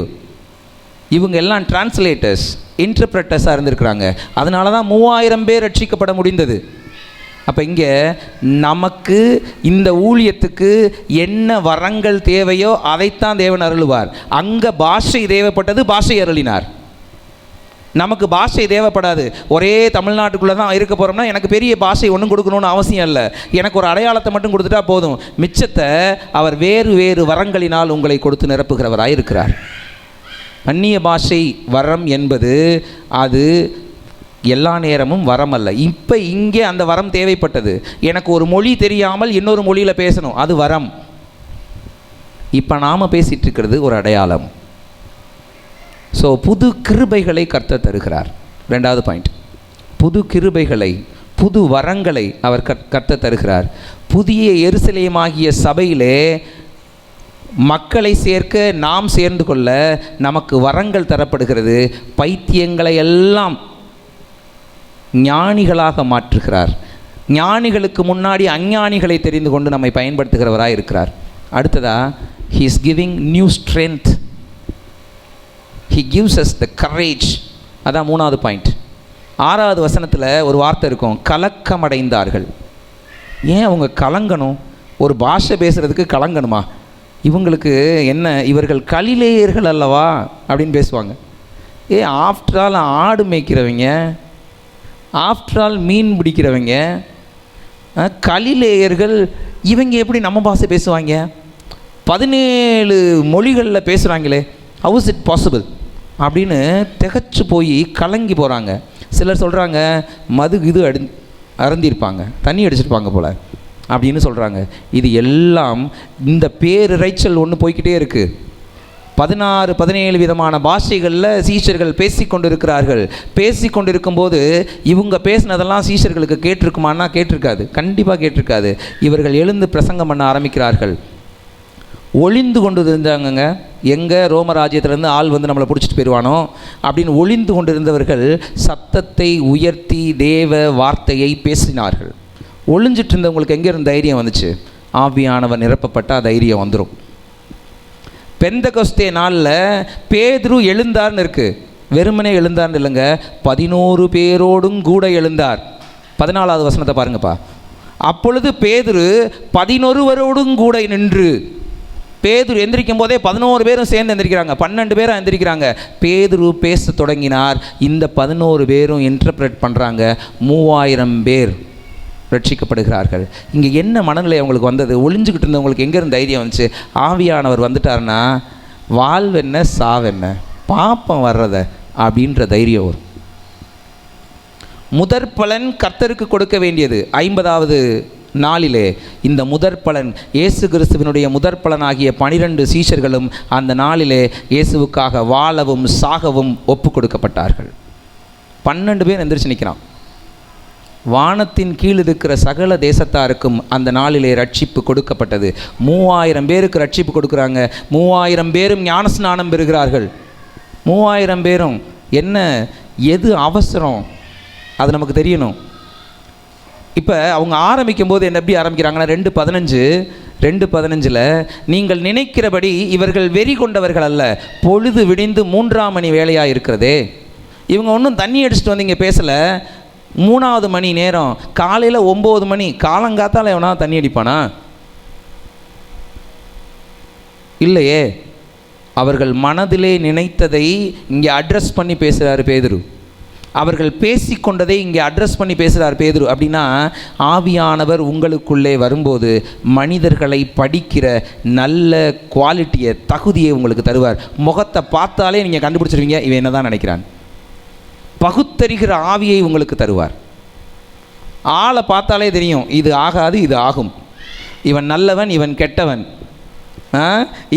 இவங்க எல்லாம் டிரான்ஸ்லேட்டர்ஸ், இன்டர்பிரட்டர்ஸாக இருந்திருக்கிறாங்க. அதனால தான் 3000 பேர் ரட்சிக்கப்பட முடிந்தது. அப்போ இங்கே நமக்கு இந்த ஊழியத்துக்கு என்ன வரங்கள் தேவையோ அதைத்தான் தேவன் அருளுவார். அங்கே பாஷை தேவைப்பட்டது, பாஷை அருளினார். நமக்கு பாஷை தேவைப்படாது. ஒரே தமிழ்நாட்டுக்குள்ளே தான் இருக்க போகிறோம்னா எனக்கு பெரிய பாஷை ஒன்றும் கொடுக்கணும்னு அவசியம் இல்லை. எனக்கு ஒரு அடையாளத்தை மட்டும் கொடுத்துட்டா போதும். மிச்சத்தை அவர் வேறு வேறு வரங்களினால் உங்களை கொடுத்து நிரப்புகிறவராக இருக்கிறார். அந்நிய பாஷை வரம் என்பது அது எல்லா நேரமும் வரம் அல்ல. இப்போ இங்கே அந்த வரம் தேவைப்பட்டது. எனக்கு ஒரு மொழி தெரியாமல் இன்னொரு மொழியில் பேசணும், அது வரம். இப்போ நாம் பேசிகிட்டு இருக்கிறது ஒரு அடையாளம். ஸோ புது கிருபைகளை கர்த்தர் தருகிறார். ரெண்டாவது பாயிண்ட், புது கிருபைகளை, புது வரங்களை அவர் கர்த்தர் தருகிறார். புதிய எருசலேமாகிய சபையிலே மக்களை சேர்க்க, நாம் சேர்ந்து கொள்ள நமக்கு வரங்கள் தரப்படுகிறது. பைத்தியங்களை எல்லாம் ஞானிகளாக மாற்றுகிறார். ஞானிகளுக்கு முன்னாடி அஞ்ஞானிகளை தெரிந்து கொண்டு நம்மை பயன்படுத்துகிறவராக இருக்கிறார். அடுத்ததா, he is giving new strength, he gives us the courage. அதான் மூணாவது பாயிண்ட். 6வது வசனத்தில் ஒரு வார்த்தை இருக்கும், கலக்கமடைந்தார்கள். ஏன் அவங்க கலங்கணும்? ஒரு பாஷை பேசுகிறதுக்கு கலங்கணுமா? இவங்களுக்கு என்ன, இவர்கள் கலிலேயர்கள் அல்லவா அப்படின்னு பேசுவாங்க. ஆஃப்டர் ஆல் ஆடு மேய்க்கிறவங்க, ஆஃப்டர் ஆல் மீன் பிடிக்கிறவங்க, கலிலேயர்கள், இவங்க எப்படி நம்ம பாஷை பேசுவாங்க? 17 மொழிகளில் பேசுகிறாங்களே, ஹவ் இஸ் இட் பாசிபிள் அப்படின்னு திகச்சு போய் கலங்கி போகிறாங்க. சிலர் சொல்கிறாங்க மது இது அருந்திருப்பாங்க, தண்ணி அடிச்சிருப்பாங்க போல் அப்படின்னு சொல்கிறாங்க. இது எல்லாம் இந்த பேரிரைச்சல் ஒன்று போய்கிட்டே இருக்குது. 16-17 விதமான பாஷைகளில் சீஷர்கள் பேசி கொண்டு இருக்கிறார்கள். பேசி கொண்டு இருக்கும்போது இவங்க பேசினதெல்லாம் சீஷர்களுக்கு கேட்டிருக்குமான்னா கேட்டிருக்காது, கண்டிப்பாக கேட்டிருக்காது. இவர்கள் எழுந்து பிரசங்கம் பண்ண ஆரம்பிக்கிறார்கள். ஒளிந்து கொண்டு இருந்தாங்கங்க. எங்கே ரோமராஜ்யத்திலேருந்து ஆள் வந்து நம்மளை பிடிச்சிட்டு போயிடுவானோ அப்படின்னு ஒளிந்து கொண்டு இருந்தவர்கள் சத்தத்தை உயர்த்தி தேவ வார்த்தையை பேசினார்கள். ஒளிஞ்சிட்டு இருந்தவங்களுக்கு எங்கே இருந்த தைரியம் வந்துச்சு? ஆவியானவர் நிரப்பப்பட்டால் தைரியம் வந்துடும். பெந்தகொஸ்தே நாளில் பேதுரு எழுந்தார்னு இருக்குது. வெறுமனே எழுந்தார்னு இல்லைங்க, 11 பேரோடும் கூட எழுந்தார். 14வது வசனத்தை பாருங்கப்பா. அப்பொழுது பேதுரு 11 கூட நின்று, பேதுரு எந்திரிக்கும் போதே 11 பேரும் சேர்ந்து எந்திரிக்கிறாங்க, 12 பேரும் எந்திரிக்கிறாங்க. பேதுரு பேச தொடங்கினார். இந்த 11 பேரும் இன்டர்பிரேட் பண்ணுறாங்க. 3000 பேர் ரட்சிக்கப்படுகிறார்கள். இங்கே என்ன மனநிலை அவங்களுக்கு வந்தது? ஒளிஞ்சுக்கிட்டு இருந்தவங்களுக்கு எங்கேருந்து தைரியம் வந்துச்சு? ஆவியானவர் வந்துட்டார்னா வாழ்வென்ன சாவென்ன பாப்பம் வர்றத அப்படின்ற தைரியம் வரும். முதற் பலன் கர்த்தருக்கு கொடுக்க வேண்டியது 50வது நாளிலே இந்த முதற் பலன், இயேசு கிறிஸ்துவினுடைய முதற் பலனாகிய 12 சீஷர்களும் அந்த நாளிலே இயேசுவுக்காக வாழவும் சாகவும் ஒப்பு கொடுக்கப்பட்டார்கள். 12 பேர் எந்திரிச்சு நிற்கிறான். வானத்தின் கீழ் இருக்கிற சகல தேசத்தாருக்கும் அந்த நாளிலே ரட்சிப்பு கொடுக்கப்பட்டது. 3000 பேருக்கு ரட்சிப்பு கொடுக்குறாங்க. 3000 பேரும் ஞானஸ்நானம் பெறுகிறார்கள். 3000 பேரும் என்ன, எது அவசரம் அது நமக்கு தெரியணும். இப்போ அவங்க ஆரம்பிக்கும் போது என்ன எப்படி ஆரம்பிக்கிறாங்கன்னா 2:15 நீங்கள் நினைக்கிறபடி இவர்கள் வெறி கொண்டவர்கள் அல்ல, பொழுது விடிந்து 3ஆம் மணி வேலையாக இருக்கிறதே. இவங்க ஒன்றும் தண்ணி அடிச்சுட்டு வந்து இங்கே பேசலை. 3வது மணி நேரம், காலையில் 9 மணி, காலங்காத்தால் எவனா தண்ணி அடிப்பானா? இல்லையே. அவர்கள் மனதிலே நினைத்ததை இங்கே அட்ரஸ் பண்ணி பேசுகிறாரு பேதுரு. அவர்கள் பேசிக்கொண்டதை இங்கே அட்ரஸ் பண்ணி பேசுகிறார் பேதுரு. அப்படின்னா ஆவியானவர் உங்களுக்குள்ளே வரும்போது மனிதர்களை படிக்கிற நல்ல குவாலிட்டியை, தகுதியை உங்களுக்கு தருவார். முகத்தை பார்த்தாலே நீங்கள் கண்டுபிடிச்சிருவீங்க இவன் என்ன தான் நினைக்கிறான். பகுத்தறிகிற ஆவியை உங்களுக்கு தருவார். ஆளை பார்த்தாலே தெரியும் இது ஆகாது, இது ஆகும், இவன் நல்லவன், இவன் கெட்டவன்,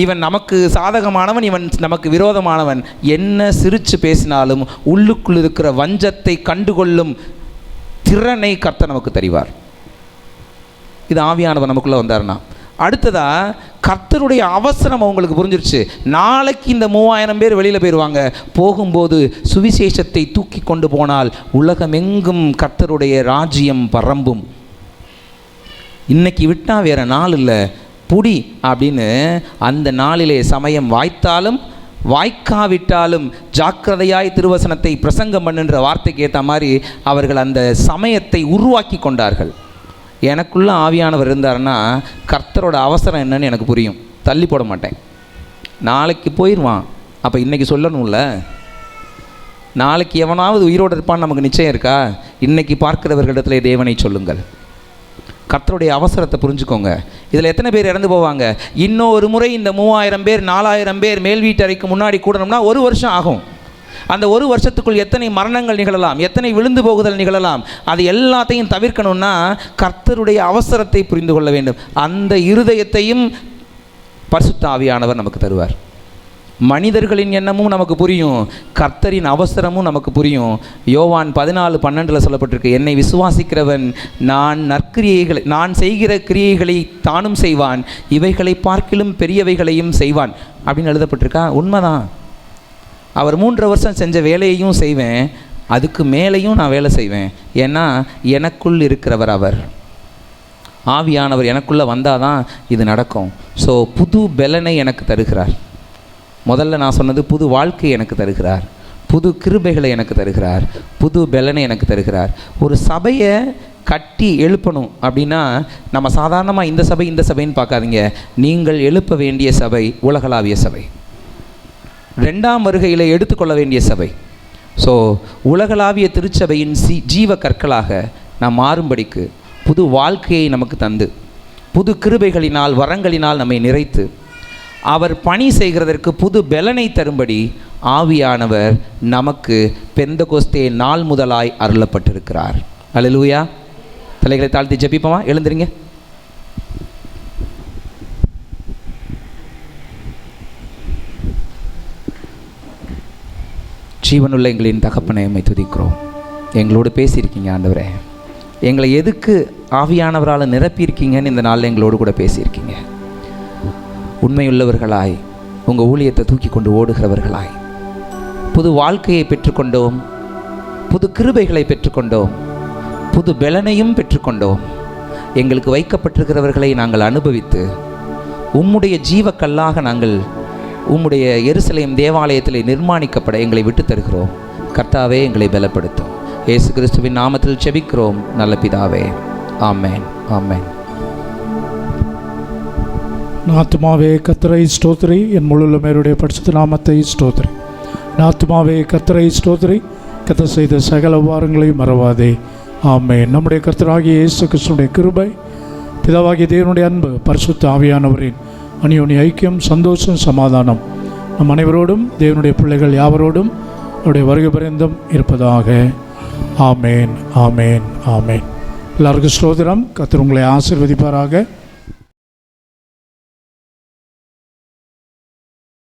இவன் நமக்கு சாதகமானவன், இவன் நமக்கு விரோதமானவன். என்ன சிரித்து பேசினாலும் உள்ளுக்குள் இருக்கிற வஞ்சத்தை கண்டுகொள்ளும் திறனை கர்த்தர் நமக்கு தருவார். இது ஆவியானவர் நமக்குள்ளே வந்தார்னா. அடுத்ததா கர்த்தருடைய அவசரம் அவங்களுக்கு புரிஞ்சிருச்சு. நாளைக்கு இந்த 3000 பேர் வெளியில் போயிடுவாங்க. போகும்போது சுவிசேஷத்தை தூக்கி கொண்டு போனால் உலகமெங்கும் கர்த்தருடைய ராஜ்யம் பரம்பும். இன்னைக்கு விட்டால் வேறு நாள் இல்லை, புடி அப்படின்னு அந்த நாளிலே சமயம் வாய்த்தாலும் வாய்க்காவிட்டாலும் ஜாக்கிரதையாய் திருவசனத்தை பிரசங்கம் பண்ணுன்ற வார்த்தைக்கு ஏற்ற மாதிரி அவர்கள் அந்த சமயத்தை உருவாக்கி கொண்டார்கள். எனக்குள்ளே ஆவியானவர் இருந்தார்னா கர்த்தரோட அவசரம் என்னன்னு எனக்கு புரியும். தள்ளி போட மாட்டேன். நாளைக்கு போயிடுவான், அப்போ இன்றைக்கி சொல்லணும்ல. நாளைக்கு எவனாவது உயிரோடு இருப்பான்னு நமக்கு நிச்சயம் இருக்கா? இன்றைக்கி பார்க்கிறவர்களிடத்திலே தேவனை சொல்லுங்கள். கர்த்தருடைய அவசரத்தை புரிஞ்சுக்கோங்க. இதில் எத்தனை பேர் இறந்து போவாங்க? இன்னொரு முறை இந்த 3000 பேர் 4000 பேர் மேல் வீட்டறைக்கு முன்னாடி கூடணும்னா 1 வருஷம் ஆகும். அந்த 1 வருஷத்துக்குள் எத்தனை மரணங்கள் நிகழலாம், எத்தனை விழுந்து போகுதல் நிகழலாம். அது எல்லாத்தையும் தவிர்க்கணும்னா கர்த்தருடைய அவசரத்தை புரிந்து கொள்ள வேண்டும். அந்த இருதயத்தையும் பரிசுத்த ஆவியானவர் நமக்கு தருவார். மனிதர்களின் எண்ணமும் நமக்கு புரியும், கர்த்தரின் அவசரமும் நமக்கு புரியும். யோவான் 14:12 சொல்லப்பட்டிருக்கு, என்னை விசுவாசிக்கிறவன் நான் செய்கிற கிரியைகளை தானும் செய்வான், இவைகளை பார்க்கிலும் பெரியவைகளையும் செய்வான் அப்படின்னு எழுதப்பட்டிருக்கா. உண்மைதான். அவர் 3 வருஷம் செஞ்ச வேலையையும் செய்வேன், அதுக்கு மேலேயும் நான் வேலை செய்வேன். ஏன்னா எனக்குள் இருக்கிறவர் அவர், ஆவியானவர் எனக்குள்ளே வந்தால் தான் இது நடக்கும். ஸோ புது பலனை எனக்கு தருகிறார். முதல்ல நான் சொன்னது புது வாழ்க்கை எனக்கு தருகிறார், புது கிருபைகளை எனக்கு தருகிறார், புது பலனை எனக்கு தருகிறார். ஒரு சபையை கட்டி எழுப்பணும் அப்படின்னா நம்ம சாதாரணமாக இந்த சபைன்னு பார்க்காதீங்க. நீங்கள் எழுப்ப வேண்டிய சபை உலகளாவிய சபை, 2ஆம் வருகையில் எடுத்துக்கொள்ள வேண்டிய சபை. ஸோ உலகளாவிய திருச்சபையின் ஜீவ கற்களாக நாம் மாறும்படிக்கு புது வாழ்க்கையை நமக்கு தந்து, புது கிருபைகளினால் வரங்களினால் நம்மை நிறைத்து, அவர் பணி செய்கிறதற்கு புது பலனை தரும்படி ஆவியானவர் நமக்கு பெந்தகோஸ்தே நாள் முதலாய் அருளப்பட்டிருக்கிறார். அல்லேலூயா. தலைகளை தாழ்த்தி ஜெபிப்போமா? எழுந்திருங்க. ஜீவனுள்ள எங்களின் தகப்பனை உம்மை துதிக்கிறோம். எங்களோடு பேசியிருக்கீங்க ஆண்டவரே. எங்களை எதுக்கு ஆவியானவரால் நிரப்பியிருக்கீங்கன்னு இந்த நாளில் எங்களோடு கூட பேசியிருக்கீங்க. உண்மையுள்ளவர்களாய் உங்கள் ஊழியத்தை தூக்கி கொண்டு ஓடுகிறவர்களாய் புது வாழ்க்கையை பெற்றுக்கொண்டோம், புது கிருபைகளை பெற்றுக்கொண்டோம், புது பலனையும் பெற்றுக்கொண்டோம். எங்களுக்கு வைக்கப்பட்டிருக்கிறவர்களை நாங்கள் அனுபவித்து உம்முடைய ஜீவக்கல்லாக நாங்கள் உம்முடைய எருசலேம் தேவாலயத்தில் நிர்மாணிக்கப்பட எங்களை விட்டு தருகிறோம். கர்த்தாவே, எங்களை பலப்படுத்தும். இயேசு கிறிஸ்துவின் நாமத்தில் ஜெபிக்கிறோம் நல்ல பிதாவே. ஆமென், ஆமென். ஆத்துமாவே கர்த்தரை ஸ்தோத்திரி, என் முழுமையுடைய பரிசுத்த நாமத்தை ஸ்தோத்திரி. ஆத்துமாவே கர்த்தரை ஸ்தோத்திரி, கர்த்தர் செய்த சகல உபகாரங்களை மறவாதே. ஆமென். நம்முடைய கர்த்தராகிய இயேசு கிறிஸ்துவின் கிருபை, பிதாவாகிய தேவனுடைய அன்பு, பரிசுத்த ஆவியானவரின் அந்யோன்ய ஐக்கியம், சந்தோஷம், சமாதானம் நம் அனைவரோடும், தேவனுடைய பிள்ளைகள் யாவரோடும் அவருடைய வருகை பரிந்தும் இருப்பதாக. ஆமேன், ஆமேன், ஆமேன். எல்லாருக்கும் ஸ்தோத்திரம். கர்த்தர் உங்களை ஆசீர்வதிப்பாராக.